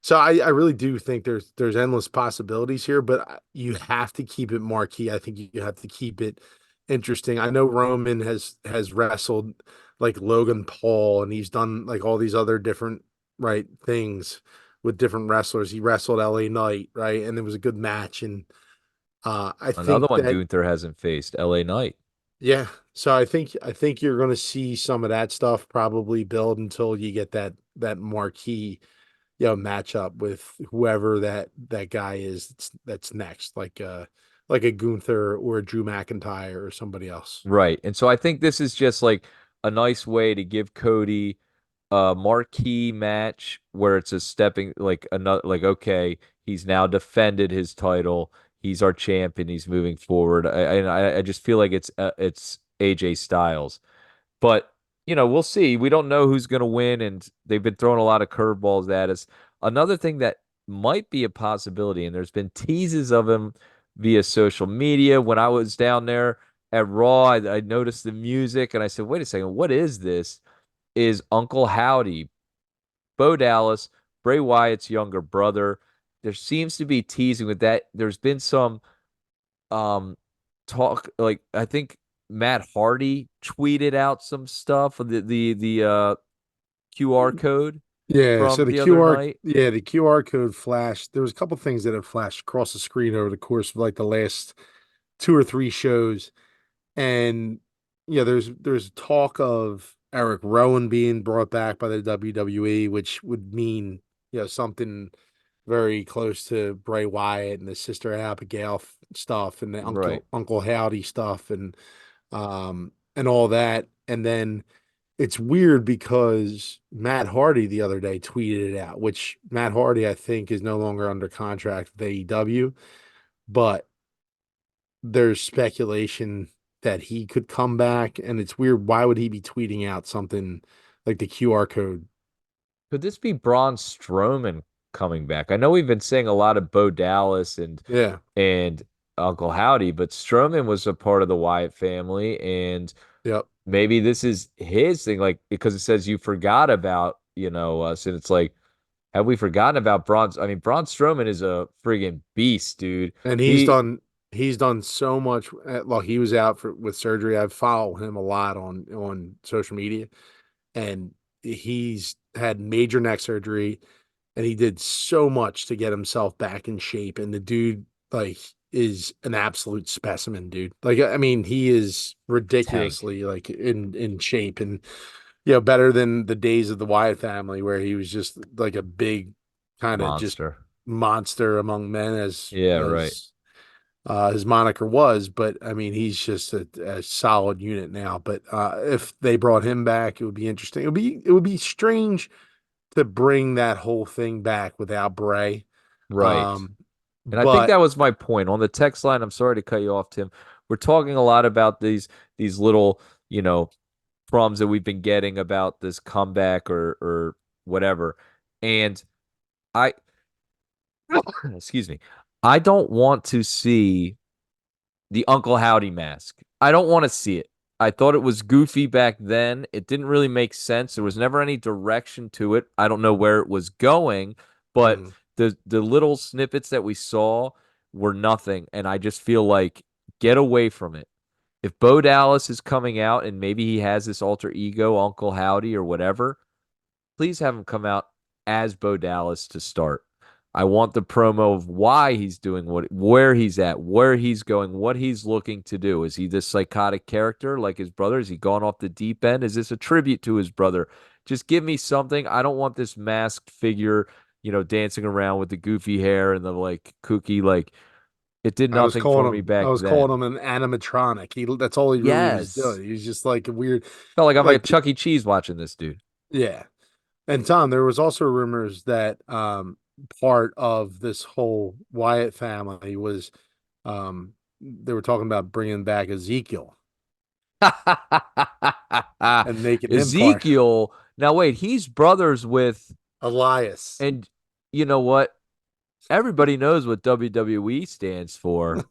So I really do think there's endless possibilities here, but you have to keep it marquee. I think you have to keep it interesting. I know Roman has wrestled like Logan Paul, and he's done like all these other different right things with different wrestlers. He wrestled LA Knight, right? And it was a good match. And I Another think one that Gunther hasn't faced, LA Knight. yeah. So I think you're going to see some of that stuff probably build until you get that marquee match up with whoever that guy is that's next, like a Gunther or a Drew McIntyre or somebody else. Right. And so I think this is just like a nice way to give Cody a marquee match where it's a stepping like another like okay, he's now defended his title. He's our champion. He's moving forward. I just feel like it's AJ Styles. But, we'll see. We don't know who's going to win, and they've been throwing a lot of curveballs at us. Another thing that might be a possibility, and there's been teases of him via social media. When I was down there at Raw, I noticed the music, and I said, wait a second, what is this? Is Uncle Howdy, Bo Dallas, Bray Wyatt's younger brother. There seems to be teasing with that. There's been some um talk like I think Matt Hardy tweeted out some stuff the QR code Yeah, so from the other night. the QR code flashed. There was a couple things that have flashed across the screen over the course of like the last two or three shows. And there's talk of Eric Rowan being brought back by the WWE, which would mean something very close to Bray Wyatt and the sister Abigail stuff and the Right. Uncle Howdy stuff and all that. And then it's weird because Matt Hardy the other day tweeted it out, which Matt Hardy I think is no longer under contract with AEW, but there's speculation that he could come back, and it's weird. Why would he be tweeting out something like the QR code? Could this be Braun Strowman coming back? I know we've been saying a lot of Bo Dallas Yeah. and Uncle Howdy, but Strowman was a part of the Wyatt family, and Yep. maybe this is his thing, like because it says you forgot about, us, and it's like, have we forgotten about Braun? I mean, Braun Strowman is a friggin' beast, dude. And He he's done so much. Look, he was out with surgery. I follow him a lot on social media, and he's had major neck surgery, and he did so much to get himself back in shape. And the dude, like, is an absolute specimen, dude. Like, I mean, he is tank ridiculously like in shape, and better than the days of the Wyatt family where he was just like a big kind of just monster. monster among men Yeah, right. as his moniker was. But I mean, he's just a solid unit now. But if they brought him back, it would be interesting. It would be strange to bring that whole thing back without Bray. Right. Um, And I think but that was my point on the text line. I'm sorry to cut you off, Tim. We're talking a lot about these little, you know, crumbs that we've been getting about this comeback or whatever. And I excuse me. I don't want to see the Uncle Howdy mask. I don't want to see it. I thought it was goofy back then. It didn't really make sense. There was never any direction to it. I don't know where it was going, but mm, the little snippets that we saw were nothing. And I just feel like get away from it. If Bo Dallas is coming out and maybe he has this alter ego, Uncle Howdy or whatever, please have him come out as Bo Dallas to start. I want the promo of why he's doing where he's at, where he's going, what he's looking to do. Is he this psychotic character like his brother? Is he gone off the deep end? Is this a tribute to his brother? Just give me something. I don't want this masked figure, dancing around with the goofy hair and the like kooky, like it did nothing for me I back was calling then. him an animatronic. That's all he really was Yes. doing. He was just like a weird, Felt like I'm like at Chuck E. Cheese watching this dude. yeah. And Tom, there was also rumors that part of this whole Wyatt family was they were talking about bringing back Ezekiel and making him part Ezekiel. Now wait, he's brothers with, Elias. and you know what? Everybody knows what WWE stands for.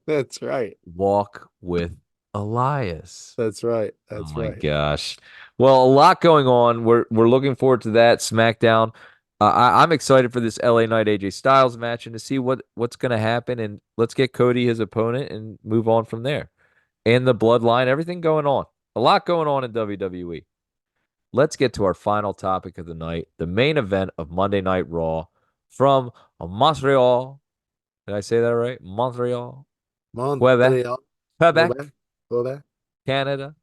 That's right. Walk with Elias. That's right. Oh That's my right. gosh. Well, a lot going on. We're looking forward to that SmackDown. I'm excited for this LA Knight AJ Styles match and to see what's going to happen. And let's get Cody his opponent and move on from there. And the Bloodline, everything going on. A lot going on in WWE. Let's get to our final topic of the night, the main event of Monday Night Raw from Montreal. Did I say that right? Montreal, Quebec, Montreal. Go Quebec, back. Go back. Canada.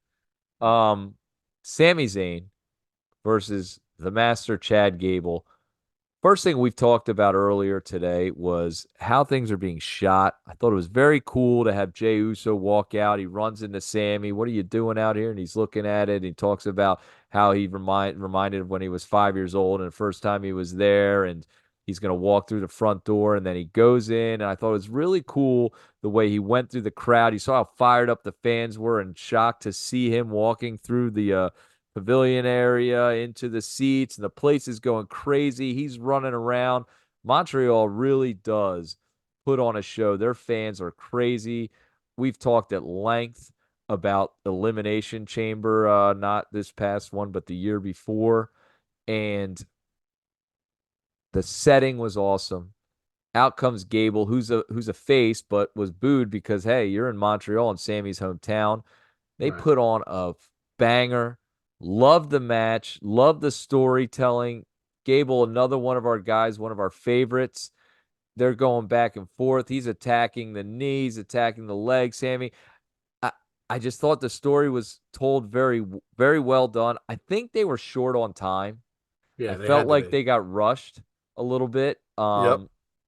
Um, Sami Zayn versus the Master Chad Gable. First thing we've talked about earlier today was how things are being shot. I thought it was very cool to have Jey Uso walk out. He runs into Sammy. What are you doing out here? And he's looking at it. And he talks about how he reminded of when he was 5 years old and the first time he was there. And he's going to walk through the front door. And then he goes in. And I thought it was really cool the way he went through the crowd. You saw how fired up the fans were and shocked to see him walking through the pavilion area into the seats, and the place is going crazy. He's running around. Montreal really does put on a show. Their fans are crazy. We've talked at length about Elimination Chamber, not this past one, but the year before. And the setting was awesome. Out comes Gable, who's a face, but was booed because hey, you're in Montreal in Sammy's hometown. They Right. put on a banger. Love the match. Love the storytelling. Gable, another one of our guys, one of our favorites. They're going back and forth. He's attacking the knees, attacking the legs. Sammy, I, I just thought the story was told very, very well done. I think they were short on time. I Yeah, they felt had to like be. they got rushed. a little bit. Yep.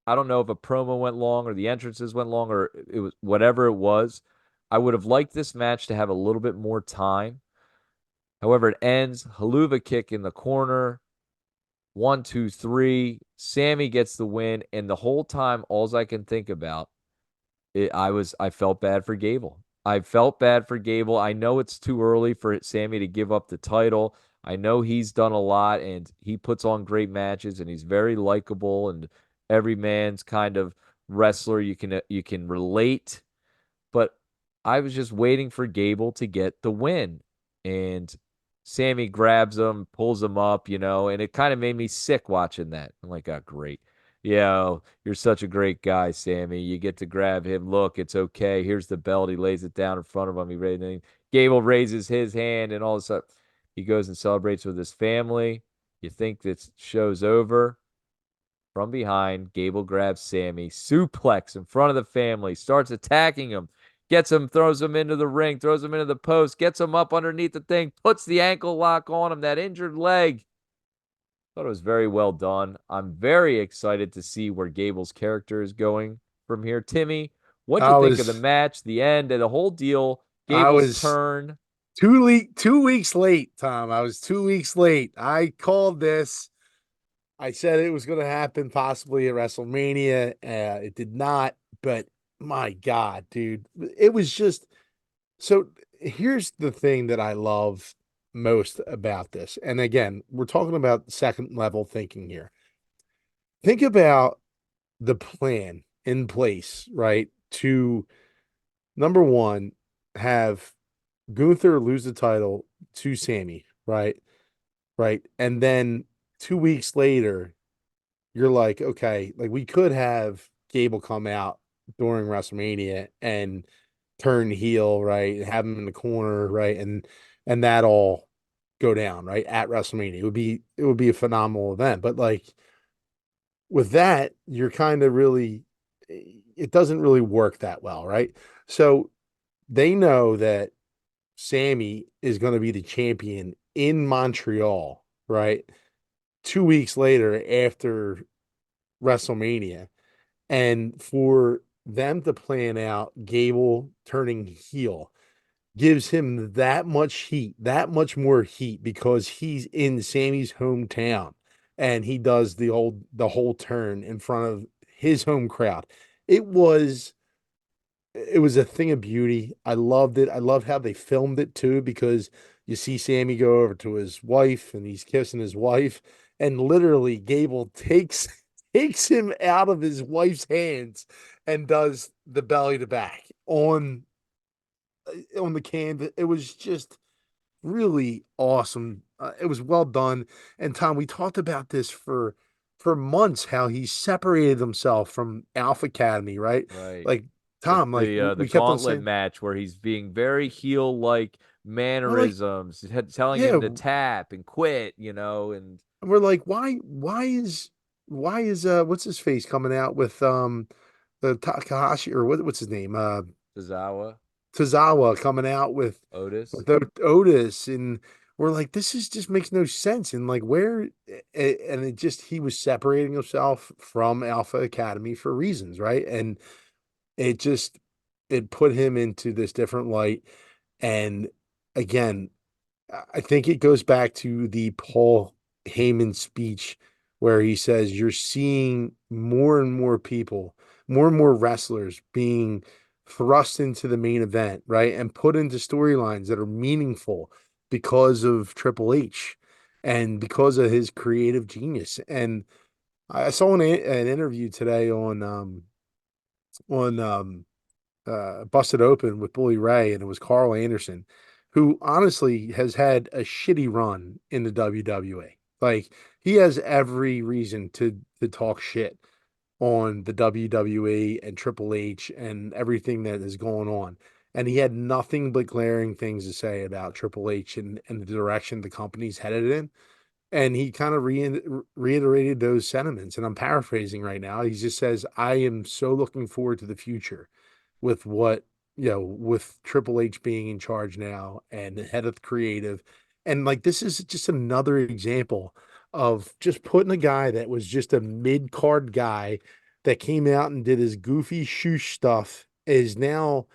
I don't know if a promo went long or the entrances went long or it was whatever it was. I would have liked this match to have a little bit more time. However, it ends. Haluva kick in the corner. One, two, three. Sami gets the win. And the whole time, all I can think about I felt bad for Gable. I felt bad for Gable. I know it's too early for Sami to give up the title. I know he's done a lot and he puts on great matches and he's very likable and every man's kind of wrestler you can relate, but I was just waiting for Gable to get the win. And Sammy grabs him, pulls him up, and it kind of made me sick watching that. I'm like, oh, great. Yeah, you're such a great guy, Sammy. You get to grab him. Look, it's okay. Here's the belt. He lays it down in front of him. Gable raises his hand, and all of a sudden, he goes and celebrates with his family. You think this show's over. From behind, Gable grabs Sammy, suplex in front of the family, starts attacking him, gets him, throws him into the ring, throws him into the post, gets him up underneath the thing, puts the ankle lock on him, that injured leg. Thought it was very well done. I'm very excited to see where Gable's character is going from here. Timmy, what'd you I think of the was match, the end, and the whole deal? I Gable's was turn. 2 weeks late, Tom. I was 2 weeks late. I called this. I said it was going to happen possibly at WrestleMania. It did not, but my God, dude, it was just so. Here's the thing that I love most about this. And again, we're talking about second level thinking here. Think about the plan in place, right? To number one, have Gunther lose the title to Sammy, right? Right. And then 2 weeks later, you're like, okay, like we could have Gable come out during WrestleMania and turn heel, right? Have him in the corner, right? And that all go down, right? At WrestleMania. It would be a phenomenal event. But like with that, you're kind of really it doesn't really work that well, right? So they know that Sammy is going to be the champion in Montreal, right? 2 weeks later after WrestleMania. And for them to plan out Gable turning heel gives him that much heat, that much more heat because he's in Sammy's hometown and he does the whole turn in front of his home crowd. It was it was a thing of beauty. I loved it. I loved how they filmed it too, because you see Sammy go over to his wife and he's kissing his wife, and literally Gable takes takes him out of his wife's hands and does the belly to back on the canvas. It was just really awesome. It was well done. And Tom, we talked about this for months, how he separated himself from Alpha Academy, right? Right. Like The Tom, like the uh, the we kept on gauntlet saying, match where he's being very heel like we're like, mannerisms, telling yeah, him to tap and quit, and we're like, why is what's his face coming out with the Takahashi, or what's his name, Tozawa, Tozawa coming out Otis. with Otis, and we're like, this is just makes no sense. And like, and it just he was separating himself from Alpha Academy for reasons, right? And it just it put him into this different light. And again, I think it goes back to the Paul Heyman speech where he says you're seeing more and more people, more and more wrestlers being thrust into the main event, right? And put into storylines that are meaningful because of Triple H and because of his creative genius. And I saw an interview today on Busted Open with Bully Ray, and it was Carl Anderson, who honestly has had a shitty run in the WWE. Like he has every reason to talk shit on the WWE and Triple H and everything that is going on. And he had nothing but glaring things to say about Triple H and the direction the company's headed in. And he kind of reiterated those sentiments. And I'm paraphrasing right now. He just says, I am so looking forward to the future with with Triple H being in charge now and the head of creative. And like, this is just another example of just putting a guy that was just a mid-card guy that came out and did his goofy shoosh stuff is now,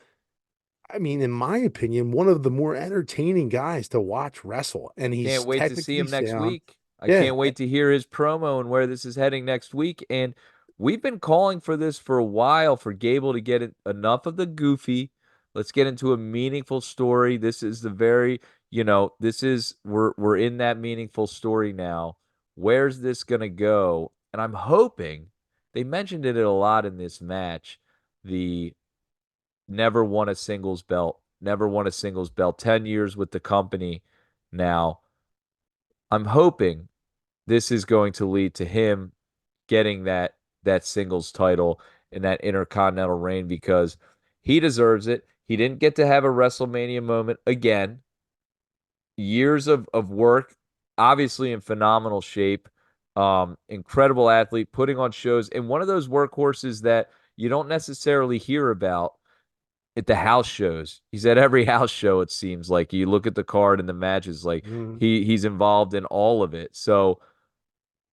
I mean, in my opinion, one of the more entertaining guys to watch wrestle. And Can't he's wait to see technically him next sound. week. I Yeah. can't wait to hear his promo and where this is heading next week. And we've been calling for this for a while for Gable to get enough of the goofy. Let's get into a meaningful story. This is the very, this is we're in that meaningful story now. Where's this gonna go? And I'm hoping they mentioned it a lot in this match. The never won a singles belt, never won a singles belt, 10 years with the company now. I'm hoping this is going to lead to him getting that singles title and that intercontinental reign because he deserves it. He didn't get to have a WrestleMania moment again. Years of work, obviously in phenomenal shape. Incredible athlete, putting on shows, and one of those workhorses that you don't necessarily hear about at the house shows. He's at every house show, it seems like. You look at the card and the matches, like Mhm. he's involved in all of it. So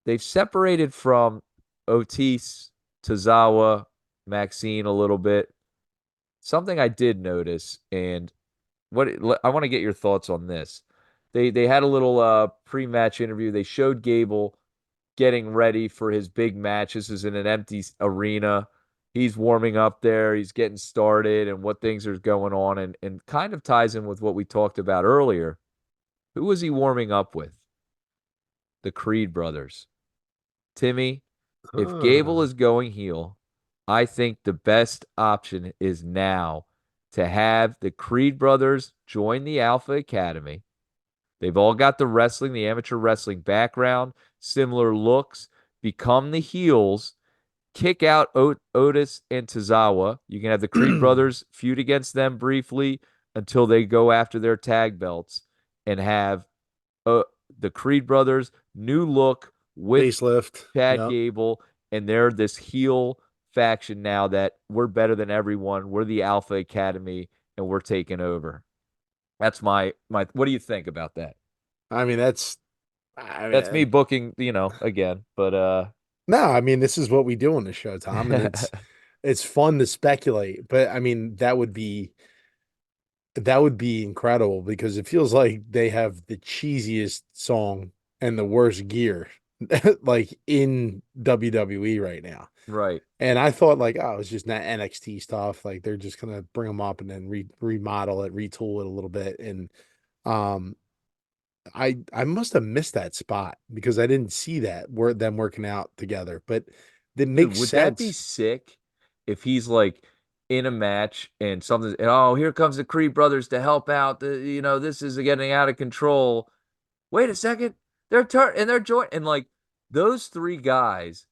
they've separated from Otis, Tozawa, Maxine a little bit. Something I did notice, and what I want to get your thoughts on this. They had a little pre-match interview. They showed Gable getting ready for his big match. This is in an empty arena. He's warming up there. He's getting started and what things are going on, and kind of ties in with what we talked about earlier. Who was he warming up with? The Creed brothers. Timmy, if Gable Ah. is going heel, I think the best option is now to have the Creed brothers join the Alpha Academy. They've all got the amateur wrestling background, similar looks, become the heels, kick out Otis and Tozawa. You can have the Creed brothers feud against them briefly until they go after their tag belts and have uh, the Creed brothers, new look with Facelift. Chad Yep. Gable, and they're this heel faction now that we're better than everyone. We're the Alpha Academy, and we're taking over. That's my. What do you think about that? I mean, I That's me mean, booking, again, but no, I mean, this is what we do on the show, Tom, and it's fun to speculate, but I mean, that would be incredible because it feels like they have the cheesiest song and the worst gear like in WWE right now. right. And I thought like, oh, it's just not NXT stuff. Like they're just gonna bring them up and then remodel it, retool it a little bit. And um, I must have missed that spot because I didn't see that them working out together. But it Dude, makes would that be sense. sick if he's like in a match and something, and oh, here comes the Creed brothers to help out. This is getting out of control. Wait a second. They're joint and like those three guys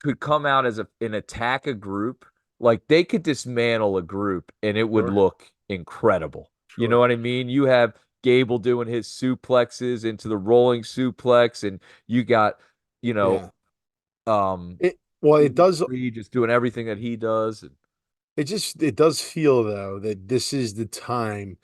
could come out as and attack a group. Like they could dismantle a group and it would Sure, look incredible. You know sure. what I mean? You have Gable doing his suplexes into the rolling suplex, and you got, you know, Yeah. um It does. Creed just doing everything that he does. And It does feel though that this is the time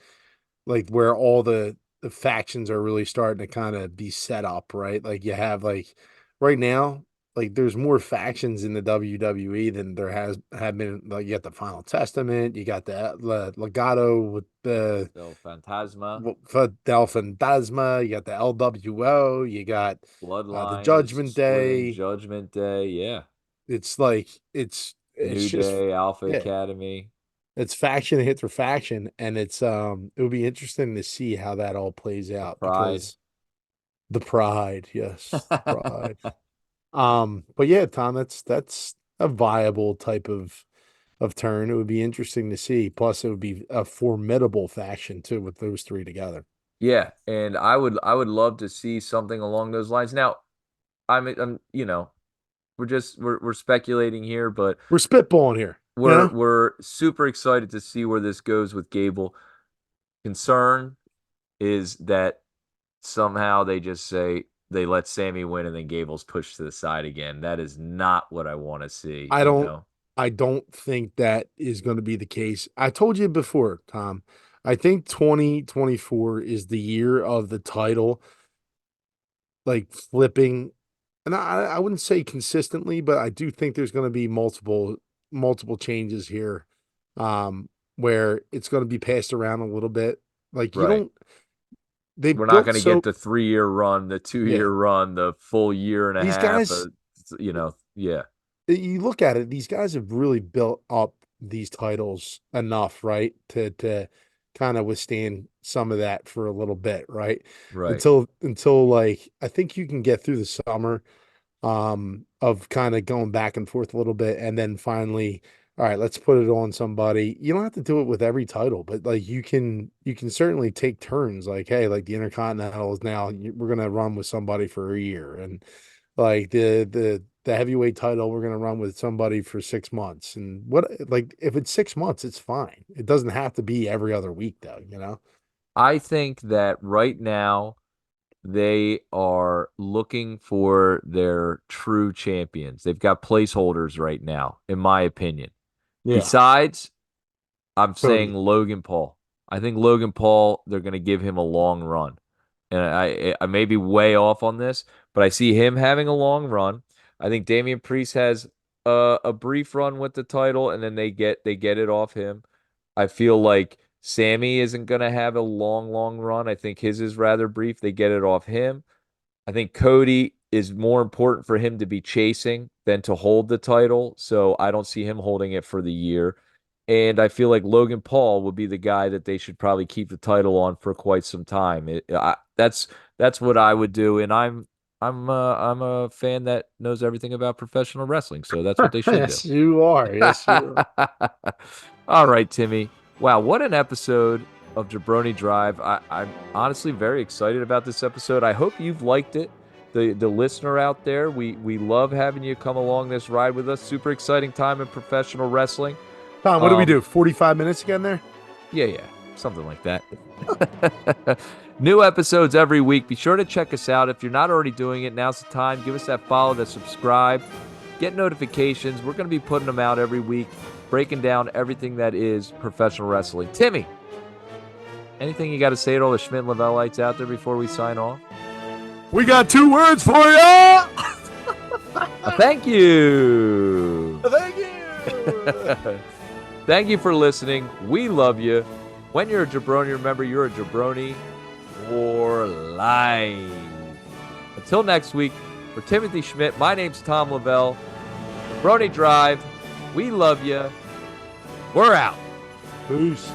like where all the factions are really starting to kind of be set up, right? Like you have like right now, like there's more factions in the WWE than there has have been. Like you got the Final Testament, you got the Legato with the so Phantasma, Del Fantasma, you got the LWO, you got the Bloodline is Judgment splitting, Day. Judgment Day, yeah. It's like it's New just Day, Alpha yeah. Academy, It's faction hit for faction, and it would be interesting to see how that all plays the out Pride. because the pride, yes, the pride. But yeah, Tom, that's a viable type of turn. It would be interesting to see. Plus, it would be a formidable faction too with those three together. Yeah, and I would love to see something along those lines. Now, I'm we're speculating here, but We're spitballing here, you we're know. we're super excited to see where this goes with Gable. Concern is that somehow they just say they let Sami win and then Gable's pushed to the side again. That is not what I want to see, I you don't know. I don't think that is going to be the case. I told you before, Tom. I think 2024 is the year of the title like flipping, and I wouldn't say consistently, but I do think there's going to be multiple changes here, where it's going to be passed around a little bit. Like you Right. don't, they We're not built going to get so the 3-year run, the yeah. 2-year run, the full year and a These half. guys, Yeah. you look at it, these guys have really built up these titles enough, right? To kind of withstand some of that for a little bit, right? Right. Until like I think you can get through the summer of kind of going back and forth a little bit and then finally, all right, let's put it on somebody. You don't have to do it with every title, but like you can certainly take turns like, hey, like the Intercontinental is now we're gonna run with somebody for a year, and like the heavyweight title we're gonna run with somebody for 6 months. And what, like if it's 6 months it's fine, it doesn't have to be every other week though. I think that right now they are looking for their true champions. They've got placeholders right now, in my opinion. Yeah. Besides, I'm saying Cody. Logan Paul. I think Logan Paul, they're going to give him a long run. And I may be way off on this, but I see him having a long run. I think Damian Priest has a brief run with the title, and then they get it off him. I feel like Sami isn't going to have a long run. I think his is rather brief. They get it off him. I think Cody is more important for him to be chasing than to hold the title. So I don't see him holding it for the year. And I feel like Logan Paul would be the guy that they should probably keep the title on for quite some time. That's what I would do. And I'm a fan that knows everything about professional wrestling, so that's what they should do. Yes, you are. Yes, you All right, Timmy. Wow, what an episode of Jabroni Drive. I'm honestly very excited about this episode. I hope you've liked it. The listener out there, we love having you come along this ride with us. Super exciting time in professional wrestling. Tom, what do we Um, do? 45 minutes again there? yeah, something like that. New episodes every week. Be sure to check us out. If you're not already doing it, now's the time. Give us that follow, that subscribe, get notifications. We're going to be putting them out every week, breaking down everything that is professional wrestling. Timmy, anything you got to say to all the Schmidt and Lavellites out there before we sign off? We got 2 words for you. Thank you. Thank you. Thank you for listening. We love you. When you're a jabroni, remember you're a jabroni for life. Until next week, for Timothy Schmidt, my name's Tom Lavelle. Jabroni Drive. We love you. We're out. Peace.